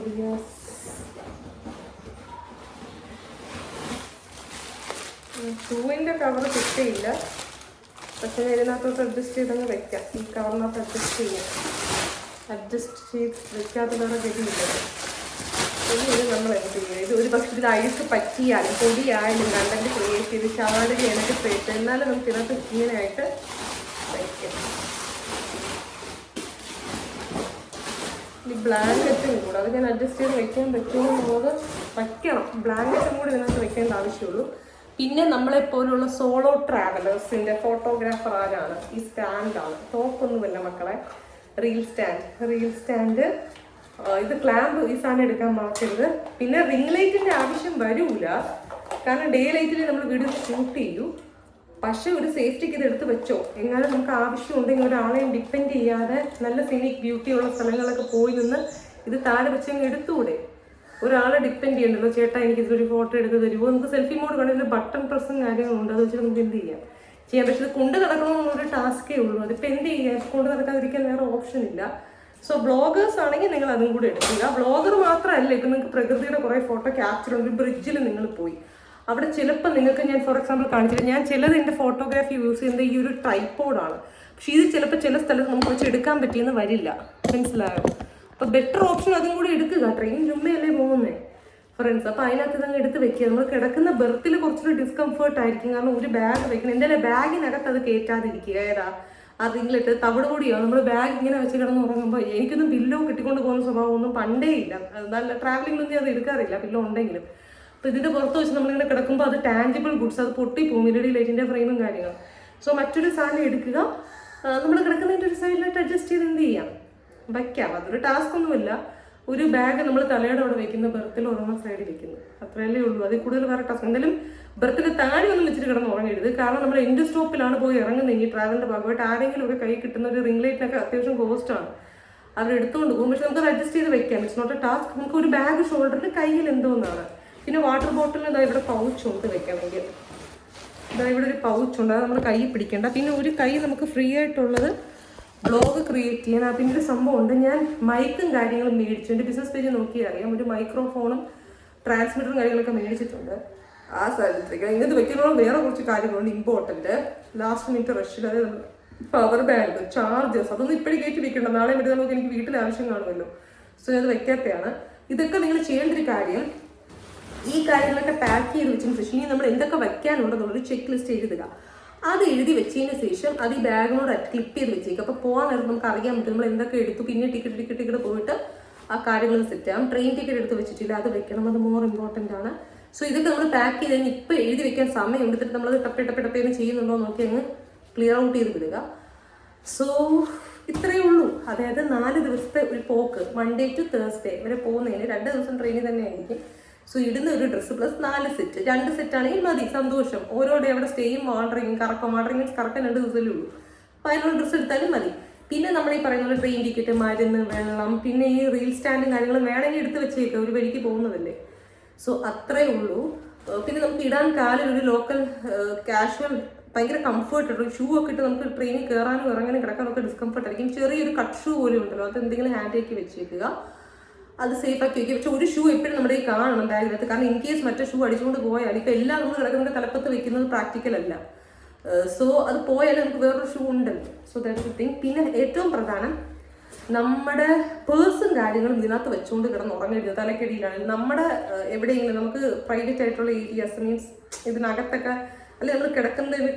ഷൂവിൻ്റെ കവർ കിട്ടിയില്ല. പക്ഷെ ഞാൻ ഇതിനകത്തോട്ട് അഡ്ജസ്റ്റ് ചെയ്തങ്ങ് വെക്കാം. ഈ കവറിനകത്ത് അഡ്ജസ്റ്റ് ചെയ്ത് വെക്കാത്ത വേറെ ഗതിയില്ല. ഇത് നമ്മൾ എന്ത് ചെയ്യുക? ഇത് ഒരു പക്ഷേ ഇത് അഴുക്ക് പറ്റിയാലും പൊടിയായാലും കണ്ടന്റ് ക്രിയേറ്റ് ചെയ്ത് ചാടുക എനിക്ക് ക്രിയേറ്റ്, എന്നാലും നമുക്ക് ഇതിനകത്ത് ഇങ്ങനെയായിട്ട് വയ്ക്കാം. ഈ ബ്ലാങ്കറ്റും കൂടെ അത് ഞാൻ അഡ്ജസ്റ്റ് ചെയ്ത് വെക്കാൻ പറ്റുമോ എന്നുള്ളത് വയ്ക്കണം. ബ്ലാങ്കറ്റും കൂടി ഇതിനകത്ത് വെക്കേണ്ട ആവശ്യമുള്ളൂ. പിന്നെ നമ്മളെപ്പോലുള്ള സോളോ ട്രാവലേഴ്സിൻ്റെ ഫോട്ടോഗ്രാഫർ ആരാണ്? ഈ സ്റ്റാൻഡാണ്, തോക്കൊന്നുമല്ല മക്കളെ. Reel stand. ഇത് ക്ലാമ്പ് ഈ സാധനം എടുക്കാൻ മറക്കരുത്. പിന്നെ റിംഗ് ലൈറ്റിൻ്റെ ആവശ്യം വരൂല, കാരണം ഡേ ലൈറ്റിൽ നമ്മൾ വീഡിയോ ഷൂട്ട് ചെയ്യൂ. പക്ഷെ ഒരു സേഫ്റ്റിക്ക് ഇത് എടുത്ത് വെച്ചോ. എങ്ങനെ നമുക്ക് ആവശ്യമുണ്ടെങ്കിൽ ഒരാളെയും ഡിപ്പെൻഡ് ചെയ്യാതെ നല്ല സീനിക് ബ്യൂട്ടിയുള്ള സ്ഥലങ്ങളൊക്കെ പോയി നിന്ന് ഇത് താഴെ വെച്ചങ്ങ് എടുത്തുകൂടെ? ഒരാളെ ഡിപ്പെൻഡ് ചെയ്യണ്ടല്ലോ, ചേട്ടാ എനിക്ക് ഇതൊരു ഫോട്ടോ എടുത്ത് തരുമോ? നമുക്ക് സെൽഫി മോഡ് കണ്ടിട്ട് ബട്ടൺ പ്രസ്സും കാര്യങ്ങളുണ്ട്, അത് വെച്ചിട്ട് നമുക്ക് എന്ത് ചെയ്യാം. പക്ഷെ ഇത് കൊണ്ട് നടക്കണമെന്നുള്ളൊരു ടാസ്കേ ഉള്ളൂ. അതിപ്പോൾ എന്ത് ചെയ്യാം? കൊണ്ട് നടക്കാതിരിക്കാൻ വേറെ ഓപ്ഷൻ ഇല്ല. സോ ബ്ലോഗേഴ്സ് ആണെങ്കിൽ നിങ്ങൾ അതും കൂടി എടുക്കുക. ബ്ലോഗർ മാത്രമല്ല, ഇപ്പം നിങ്ങൾക്ക് പ്രകൃതിയുടെ കുറേ ഫോട്ടോ ക്യാപ്ചർ ഉണ്ട്. ബ്രിഡ്ജിൽ നിങ്ങൾ പോയി അവിടെ ചിലപ്പോൾ നിങ്ങൾക്ക് ഞാൻ ഫോർ എക്സാമ്പിൾ കാണിച്ചിട്ട്, ഞാൻ ചിലത് എൻ്റെ ഫോട്ടോഗ്രാഫി യൂസ് ചെയ്യുന്നത് ഈ ഒരു ട്രൈപോഡാണ്. പക്ഷേ ഇത് ചിലപ്പോൾ ചില സ്ഥലത്ത് നമുക്ക് വെച്ച് എടുക്കാൻ പറ്റിയെന്ന് വരില്ല, മനസ്സിലായോ? അപ്പോൾ ബെറ്റർ ഓപ്ഷൻ അതും കൂടി എടുക്കുക. ട്രെയിൻ ചുമ്മയല്ലേ പോകുന്നത് ഫ്രണ്ട്സ്. അപ്പോൾ അതിനകത്ത് ഇതങ്ങ് എടുത്ത് വെക്കുക. നമ്മൾ കിടക്കുന്ന ബെർത്തിൽ കുറച്ചൊരു ഡിസ്കംഫേർട്ട് ആയിരിക്കും, കാരണം ഒരു ബാഗ് വെക്കണം. എന്തായാലും ബാഗിനകത്ത് അത് കയറ്റാതിരിക്കുക. ഏതാ അതിങ്ങിലിട്ട് തവിട് കൂടിയോ നമ്മൾ ബാഗ് ഇങ്ങനെ വെച്ച് കിടന്ന് ഉറങ്ങുമ്പോൾ, എനിക്കൊന്നും പില്ലോ കെട്ടിക്കൊണ്ട് പോകുന്ന സ്വഭാവം ഒന്നും പണ്ടേ ഇല്ല. നല്ല ട്രാവലിംഗിലൊന്നും അത് എടുക്കാറില്ല പില്ലോ ഉണ്ടെങ്കിലും. അപ്പോൾ ഇതിൻ്റെ പുറത്ത് വെച്ച് നമ്മളിങ്ങനെ കിടക്കുമ്പോൾ അത് ടാഞ്ചിബിൾ ഗുഡ്സ്, അത് പൊട്ടിപ്പോകും, LED ലൈറ്റിൻ്റെ ഫ്രെയിമും കാര്യങ്ങളും. സോ മറ്റൊരു സാധനം എടുക്കുക, നമ്മൾ കിടക്കുന്നതിൻ്റെ ഒരു സൈഡിലായിട്ട് അഡ്ജസ്റ്റ് ചെയ്ത് എന്ത് ചെയ്യാം, വയ്ക്കാം. അതൊരു ടാസ്ക് ഒന്നുമില്ല. ഒരു ബാഗ് നമ്മൾ തലയുടെ അവിടെ വെക്കുന്ന, ബെർത്തിൽ ഉറങ്ങുന്ന സൈഡിൽ വെക്കുന്നു, അത്രയല്ലേ ഉള്ളൂ. അതിൽ കൂടുതൽ വേറെ ടാസ്ക്. എന്തായാലും ബെർത്തിൽ താഴെ ഒന്നും വെച്ചിട്ട് കിടന്ന് ഉറങ്ങരുത്. കാരണം നമ്മൾ എൻഡ് സ്റ്റോപ്പിലാണ് പോയി ഇറങ്ങുന്നതെങ്കിൽ ട്രാവലിൻ്റെ ഭാഗമായിട്ട് ആരെങ്കിലും ഒക്കെ കൈ കിട്ടുന്ന ഒരു റിംഗ് ലൈറ്റിനൊക്കെ അത്യാവശ്യം കോസ്റ്റാണ്. അവർ എടുത്തുകൊണ്ട് പോകും. പക്ഷെ നമുക്ക് അഡ്ജസ്റ്റ് ചെയ്ത് വെക്കാം. It's not a task. നമുക്ക് ഒരു ബാഗ് ഷോൾഡറിൽ കയ്യിൽ എന്തോന്നാണ്. പിന്നെ വാട്ടർ ബോട്ടിലിന് ഇതാ ഇവിടെ പൗച്ചുണ്ട് വെക്കണമെങ്കിൽ. ഇതാ ഇവിടെ ഒരു പൗച്ചുണ്ട്, അത് നമ്മൾ കൈ പിടിക്കേണ്ട. പിന്നെ ഒരു കൈ നമുക്ക് ഫ്രീ ആയിട്ടുള്ളത് ബ്ലോഗ് ക്രിയേറ്റ് ചെയ്യാൻ. പിന്നെ ഒരു സംഭവമുണ്ട്, ഞാൻ മൈക്കും കാര്യങ്ങളും മേടിച്ചു. എൻ്റെ ബിസിനസ് പേജ് നോക്കിയാൽ അറിയാം. ഒരു മൈക്രോഫോണും ട്രാൻസ്മിറ്ററും കാര്യങ്ങളൊക്കെ മേടിച്ചിട്ടുണ്ട്. ആ സ്ഥലത്തേക്ക് ഇങ്ങനത്തെ വെക്കുന്നതോളം വേറെ കുറച്ച് കാര്യങ്ങളുണ്ട് ഇമ്പോർട്ടൻറ്റ്. ലാസ്റ്റ് മിനിറ്റ് റഷിൽ അത് പവർ ബാങ്ക്, ചാർജേഴ്സ്, അതൊന്നും ഇപ്പോഴും കയറ്റി വെക്കണ്ട. നാളെ മറ്റേ നമുക്ക് എനിക്ക് വീട്ടിൽ ആവശ്യം കാണുമല്ലോ. സോ അത് വെക്കാത്തതാണ്. ഇതൊക്കെ നിങ്ങൾ ചെയ്യേണ്ട ഒരു കാര്യം. ഈ കാര്യങ്ങളൊക്കെ പാക്ക് ചെയ്ത് വെച്ചതിന് ശേഷം ഇനി നമ്മൾ എന്തൊക്കെ വയ്ക്കാനുണ്ടെന്നുള്ളൊരു ചെക്ക് ലിസ്റ്റ് എഴുതുക. അത് എഴുതി വെച്ചതിന് ശേഷം അത് ഈ ബാഗിനോട് ക്ലിപ്പ് ചെയ്ത് വെച്ചേക്കും. അപ്പോൾ പോകാൻ നേരം നമുക്ക് അറിയാൻ പറ്റും നമ്മൾ എന്തൊക്കെ എടുത്തു. പിന്നെ ടിക്കറ്റ് പോയിട്ട് ആ കാര്യങ്ങൾ സെറ്റ് ചെയ്യാം. ട്രെയിൻ ടിക്കറ്റ് എടുത്ത് വെച്ചിട്ടില്ല, അത് വെക്കണം, അത് മോർ ഇമ്പോർട്ടൻ്റ് ആണ്. സോ ഇതൊക്കെ നമ്മൾ പാക്ക് ചെയ്ത് കഴിഞ്ഞ് ഇപ്പോൾ എഴുതി വെക്കാൻ സമയം എടുത്തിട്ട് നമ്മളത് ടപ്പേന്ന് ചെയ്യുന്നുണ്ടോ നോക്കി അങ്ങ് ക്ലിയർ ഔട്ട് ചെയ്ത് വിടുക. സോ ഇത്രയേ ഉള്ളൂ. അതായത് 4 ദിവസത്തെ ഒരു പോക്ക്, മൺഡേ ടു തേഴ്സ്ഡേ വരെ പോകുന്നതിന് 2 ദിവസം ട്രെയിനിൽ തന്നെ ആയിരിക്കും. സോ ഇടുന്ന ഒരു ഡ്രസ്സ് പ്ലസ് 4 സെറ്റ്, 2 സെറ്റാണെങ്കിൽ മതി, സന്തോഷം. ഓരോ ഡേ അവിടെ സ്റ്റേയും വാണ്ടറിങ്ങും വാണ്ടറിങ് കറക്റ്റ് 2 ദിവസമല്ലേ ഉള്ളൂ. അപ്പോൾ അതിനുള്ള ഡ്രസ്സ് എടുത്താലും മതി. പിന്നെ നമ്മൾ ഈ പറയുന്ന ട്രെയിൻ ടിക്കറ്റ്, മരുന്ന്, വെള്ളം, പിന്നെ ഈ റീൽ സ്റ്റാൻഡും കാര്യങ്ങളും വേണമെങ്കിൽ എടുത്ത് വെച്ചേക്കാം, ഒരു വഴിക്ക് പോകുന്നതല്ലേ. സോ അത്രേ ഉള്ളൂ. പിന്നെ നമുക്ക് ഇടാൻ കാലിൽ ഒരു ലോക്കൽ കാഷ്വൽ ഭയങ്കര കംഫർട്ട്, ഒരു ഷൂ ഒക്കെ ഇട്ട് നമുക്ക് ട്രെയിനിൽ കയറാനും ഇറങ്ങാനും കിടക്കാനൊക്കെ ഡിസ്കംഫർട്ട് ആയിരിക്കും. ചെറിയൊരു കട്ട് ഷൂ പോലും ഉണ്ടല്ലോ, അത് എന്തെങ്കിലും ഹാൻഡിലേക്ക് വെച്ചേക്കുക, അത് സേഫ് ആക്കി വയ്ക്കുക. പക്ഷെ ഒരു ഷൂ എപ്പോഴും നമ്മുടെ ഈ കാണണം ബാഗിനകത്ത്. കാരണം ഇൻ കേസ് മറ്റേ ഷൂ അടിച്ചുകൊണ്ട് പോയാൽ ഇപ്പം എല്ലാം നമ്മൾ കിടക്കുന്ന തലപ്പത്ത് വെക്കുന്നത് പ്രാക്ടിക്കൽ അല്ല. സോ അത് പോയാലും നമുക്ക് വേറൊരു ഷൂ ഉണ്ടല്ലോ. So that's the thing. പിന്നെ ഏറ്റവും പ്രധാനം, നമ്മുടെ പേഴ്സും കാര്യങ്ങളും ഇതിനകത്ത് വെച്ചുകൊണ്ട് കിടന്ന് ഉറങ്ങരുത്. തലക്കടിയിലാണ് നമ്മുടെ എവിടെയെങ്കിലും നമുക്ക് പ്രൈവറ്റ് ആയിട്ടുള്ള ഏരിയാസ്, മീൻസ് ഇതിനകത്തൊക്കെ, അല്ലെങ്കിൽ നമ്മൾ കിടക്കുന്നതിന്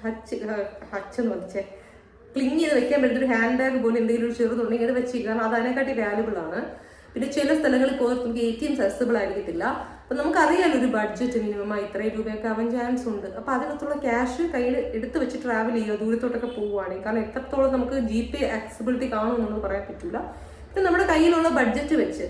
ഹച്ച് എന്ന് പറഞ്ഞേ ക്ലിങ് ചെയ്ത് വെക്കാൻ പറ്റുന്ന ഒരു ഹാൻഡ് ബാഗ് പോലെ എന്തെങ്കിലും ഒരു ചെറുതുണ്ടെങ്കിൽ അത് വെച്ചിരിക്കുക. കാരണം അത് അതിനെക്കാട്ടി വാല്യുബിൾ ആണ്. പിന്നെ ചില സ്ഥലങ്ങളിൽ പോയി നമുക്ക് ATM അക്സസിബിൾ ആയിരിക്കത്തില്ല. അപ്പം നമുക്കറിയാലോ ഒരു ബഡ്ജറ്റ് മിനിമം ഇത്രയും രൂപയൊക്കെ ആവാൻ ചാൻസ് ഉണ്ട്. അപ്പോൾ അതിനകത്തുള്ള ക്യാഷ് കയ്യിൽ എടുത്ത് വെച്ച് ട്രാവൽ ചെയ്യുക ദൂരത്തോട്ടൊക്കെ പോവുകയാണെങ്കിൽ. കാരണം എത്രത്തോളം നമുക്ക് GPay ആക്സസിബിലിറ്റി കാണുമെന്നൊന്നും പറയാൻ പറ്റില്ല. പിന്നെ നമ്മുടെ കയ്യിലുള്ള ബഡ്ജറ്റ് വെച്ച്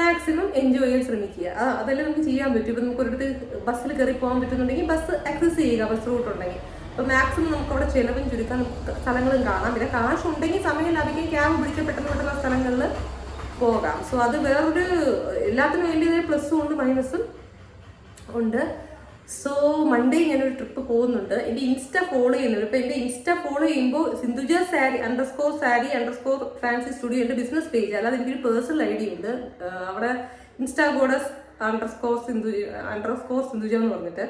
മാക്സിമം എൻജോയ് ചെയ്യാൻ ശ്രമിക്കുക. അതെല്ലാം നമുക്ക് ചെയ്യാൻ പറ്റും. ഇപ്പം നമുക്ക് ഒരിടത്ത് ബസ്സിൽ കയറി പോകാൻ പറ്റുന്നുണ്ടെങ്കിൽ ബസ് ആക്സസ് ചെയ്യുക, ബസ് റൂട്ട് ഉണ്ടെങ്കിൽ. അപ്പോൾ മാക്സിമം നമുക്ക് അവിടെ ചിലവും ചുരുക്കാൻ സ്ഥലങ്ങളും കാണാം. പിന്നെ കാശ് ഉണ്ടെങ്കിൽ സമയം ലാഭിക്കാൻ ക്യാബ് പിടിച്ച് പെട്ടെന്ന് സ്ഥലങ്ങളിൽ പോകാം. സോ അത് വേറൊരു എല്ലാത്തിനും വേണ്ടിയ പ്ലസ്സും ഉണ്ട് മൈനസും ഉണ്ട്. സോ മൺഡേ ഞാനൊരു ട്രിപ്പ് പോകുന്നുണ്ട്. എൻ്റെ ഇൻസ്റ്റ ഫോളോ ചെയ്യുന്നുണ്ട്. ഇപ്പോൾ എൻ്റെ ഇൻസ്റ്റ ഫോളോ ചെയ്യുമ്പോൾ സിന്ധുജ സാരി _ഫാൻസി സ്റ്റുഡിയോ എൻ്റെ ബിസിനസ് പേജ്, അല്ലാതെ എനിക്കൊരു പേഴ്സണൽ ID ഉണ്ട്. അവിടെ ഇൻസ്റ്റാഗോഡസ് _സിന്ധുജ എന്ന് പറഞ്ഞിട്ട്.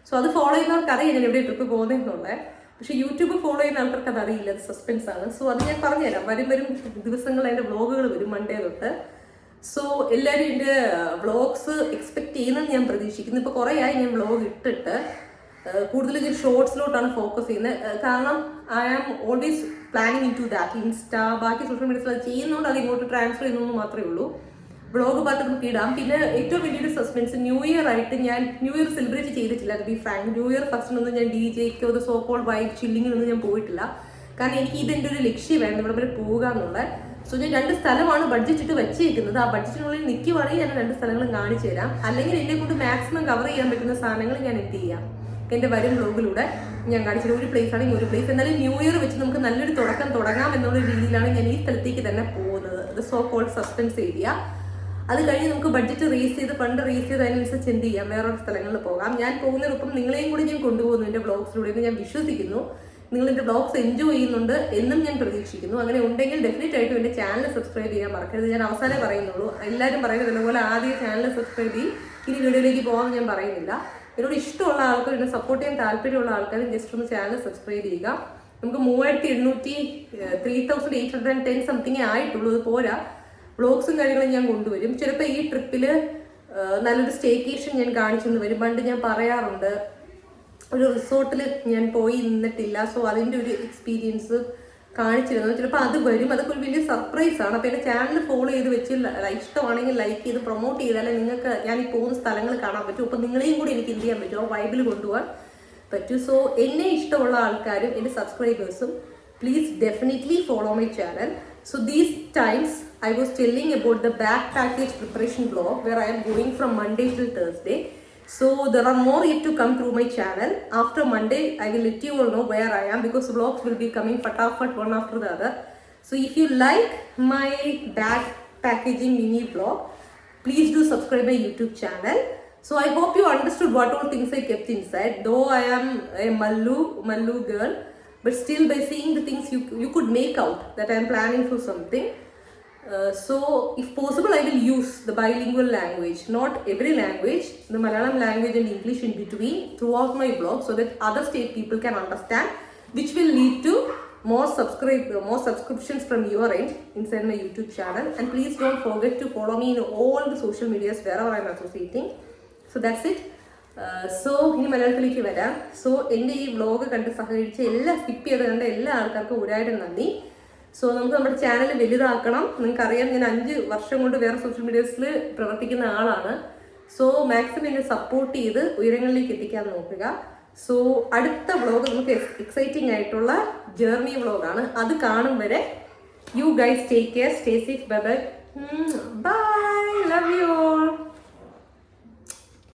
സോ അത് ഫോളോ ചെയ്യുന്നവർക്ക് അറിയാം ഞാൻ എവിടെ ട്രിപ്പ് പോകുന്നതെന്നുള്ളത്. പക്ഷേ യൂട്യൂബ് ഫോളോ ചെയ്യുന്ന ആൾക്കാർക്ക് അത് അറിയില്ല, അത് സസ്പെൻസ് ആണ്. സോ അത് ഞാൻ പറഞ്ഞുതരാം. വരും ദിവസങ്ങളിൽ അതിൻ്റെ വ്ളോഗുകൾ വരും മൺഡേ തൊട്ട്. സോ എല്ലാവരും എൻ്റെ വ്ളോഗ്സ് എക്സ്പെക്ട് ചെയ്യുന്നതെന്ന് ഞാൻ പ്രതീക്ഷിക്കുന്നു. ഇപ്പോൾ കുറേ ആയി ഞാൻ വ്ളോഗ് ഇട്ടിട്ട്. കൂടുതലും ഞാൻ ഷോർട്സിലോട്ടാണ് ഫോക്കസ് ചെയ്യുന്നത്. കാരണം I am always planning into that. Insta ബാക്കി സോഷ്യൽ മീഡിയസിൽ അത് ചെയ്യുന്നതുകൊണ്ട് അത് ഇങ്ങോട്ട് ട്രാൻസ്ഫർ ചെയ്യുന്നതെന്ന് മാത്രമേ ഉള്ളൂ. വ്ളോഗ് പാർട്ട് നമുക്ക് ഇടാം. പിന്നെ ഏറ്റവും വലിയൊരു സസ്പെൻസ്, ന്യൂ ഇയർ ആയിട്ട് ഞാൻ ന്യൂ ഇയർ സെലിബ്രേറ്റ് ചെയ്തിട്ടില്ല. To be frank, new year ഫസ്റ്റിനൊന്നും ഞാൻ DJക്കോ ഒരു സോ കോൾഡ് വൈബ് ചില്ലിങ്ങിനൊന്നും ഞാൻ പോയിട്ടില്ല. കാരണം എനിക്ക് ഇതെൻ്റെ ഒരു ലക്ഷ്യമായിരുന്നു, ഇവിടെ വരെ പോകുക എന്നുള്ളത്. സോ ഞാൻ 2 സ്ഥലമാണ് ബഡ്ജറ്റ് ഇട്ട് വെച്ചേക്കുന്നത്. ആ ബഡ്ജറ്റിനുള്ളിൽ നിൽക്കുവാണെങ്കിൽ ഞാൻ 2 സ്ഥലങ്ങളും കാണിച്ചു തരാം. അല്ലെങ്കിൽ എന്നെ കൊണ്ട് മാക്സിമം കവർ ചെയ്യാൻ പറ്റുന്ന സാധനങ്ങൾ ഞാൻ എന്ത് ചെയ്യാം, എൻ്റെ വരും വ്ളോഗിലൂടെ ഞാൻ കാണിച്ചത്. ഒരു പ്ലേസ് ആണെങ്കിൽ ഒരു പ്ലേസ്. എന്നാലും ന്യൂ ഇയർ വെച്ച് നമുക്ക് നല്ലൊരു തുടങ്ങാം എന്നുള്ള രീതിയിലാണ് ഞാൻ ഈ സ്ഥലത്തേക്ക് തന്നെ പോകുന്നത്. ഇത് സോ കോൾഡ് സസ്പെൻസ് ഏരിയ. അത് കഴിഞ്ഞ് നമുക്ക് ബഡ്ജറ്റ് റേസ് ചെയ്ത് ഫണ്ട് റേസ് ചെയ്ത് അതിനനുസരിച്ച് എന്ത് ചെയ്യാം, വേറൊരു സ്ഥലങ്ങളിൽ പോകാം. ഞാൻ പോകുന്നതിനൊപ്പം നിങ്ങളെയും കൂടി ഞാൻ കൊണ്ടുപോകുന്നു എൻ്റെ വ്ളോഗ്സിലൂടെ എന്ന് ഞാൻ വിശ്വസിക്കുന്നു. നിങ്ങൾ എൻ്റെ ബ്ലോഗ്സ് എൻജോയ് ചെയ്യുന്നുണ്ട് എന്നും ഞാൻ പ്രതീക്ഷിക്കുന്നു. അങ്ങനെ ഉണ്ടെങ്കിൽ ഡെഫിനറ്റ് ആയിട്ടും എൻ്റെ ചാനൽ സബ്സ്ക്രൈബ് ചെയ്യാൻ മറക്കരുത്. ഞാൻ അവസാനമേ പറയുന്നുള്ളൂ. എല്ലാവരും പറയുന്നത് ഇതുപോലെ ആദ്യം ചാനൽ സബ്സ്ക്രൈബ് ചെയ്യും, ഇനി വീഡിയോയിലേക്ക് പോകാമെന്ന് ഞാൻ പറയുന്നില്ല. എന്നോട് ഇഷ്ടമുള്ള ആൾക്കാർ, എന്നെ സപ്പോർട്ട് ചെയ്യാൻ താല്പര്യമുള്ള ആൾക്കാരും ജസ്റ്റ് ഒന്ന് ചാനൽ സബ്സ്ക്രൈബ് ചെയ്യുക. നമുക്ക് 3810 സംതിങ് ആയിട്ടുള്ളൂ. അത് പോരാ, വ്ളോഗ്സും കാര്യങ്ങളും ഞാൻ കൊണ്ടുവരും. ചിലപ്പോൾ ഈ ട്രിപ്പിൽ നല്ലൊരു സ്റ്റേക്കേഷൻ ഞാൻ കാണിച്ചെന്ന് വരും. പണ്ട് ഞാൻ പറയാറുണ്ട് ഒരു റിസോർട്ടിൽ ഞാൻ പോയി നിന്നിട്ടില്ല, സോ അതിൻ്റെ ഒരു എക്സ്പീരിയൻസ് കാണിച്ചിരുന്നു. ചിലപ്പോൾ അത് വരും. അതൊക്കെ ഒരു വലിയ സർപ്രൈസാണ്. അപ്പോൾ എൻ്റെ ചാനൽ ഫോളോ ചെയ്ത് വെച്ച് ഇഷ്ടമാണെങ്കിൽ ലൈക്ക് ചെയ്ത് പ്രൊമോട്ട് ചെയ്താലേ നിങ്ങൾക്ക് ഞാൻ ഈ പോകുന്ന സ്ഥലങ്ങൾ കാണാൻ പറ്റും. അപ്പോൾ നിങ്ങളെയും കൂടി എനിക്ക് എന്ത് ചെയ്യാൻ പറ്റും, ആ വൈബിൽ കൊണ്ടുപോകാൻ പറ്റും. സോ എന്നെ ഇഷ്ടമുള്ള ആൾക്കാരും എൻ്റെ സബ്സ്ക്രൈബേഴ്സും please definitely follow my channel. So these times I was telling about the bag package preparation vlog where I am going from Monday till Thursday. So there are more yet to come through my channel. After Monday I will let you all know where I am because vlogs will be coming fatafat one after the other. So if you like my bag packaging mini vlog, please do subscribe my YouTube channel. So I hope you understood what all things I kept inside. Though I am a Mallu girl, but still by seeing the things you could make out that I am planning for something. So if possible I will use the bilingual language, not every language, the Malayalam language and English in between throughout my blog so that other state people can understand, which will lead to more subscriptions from your end inside my YouTube channel. And please don't forget to follow me in all the social medias wherever I am associating. So that's it. So ഇനി മലയാളത്തിലേക്ക് വരാം. സോ എൻ്റെ ഈ വ്ലോഗ് കണ്ട് സഹകരിച്ച് സ്കിപ്പ് ചെയ്ത് കണ്ട എല്ലാ ആൾക്കാർക്കും ഒരായിരം നന്ദി. സോ നമുക്ക് നമ്മുടെ ചാനൽ വലുതാക്കണം. നിങ്ങൾക്കറിയാം, ഞാൻ 5 വർഷം കൊണ്ട് വേറെ സോഷ്യൽ മീഡിയാസിൽ പ്രവർത്തിക്കുന്ന ആളാണ്. സോ മാക്സിമം എന്നെ സപ്പോർട്ട് ചെയ്ത് ഉയരങ്ങളിലേക്ക് എത്തിക്കാൻ നോക്കുക. സോ അടുത്ത വ്ലോഗ് നമുക്ക് എക്സൈറ്റിംഗ് ആയിട്ടുള്ള ജേർണി വ്ലോഗാണ്. അത് കാണും വരെ you guys take care, stay safe, bye bye, bye, love you all.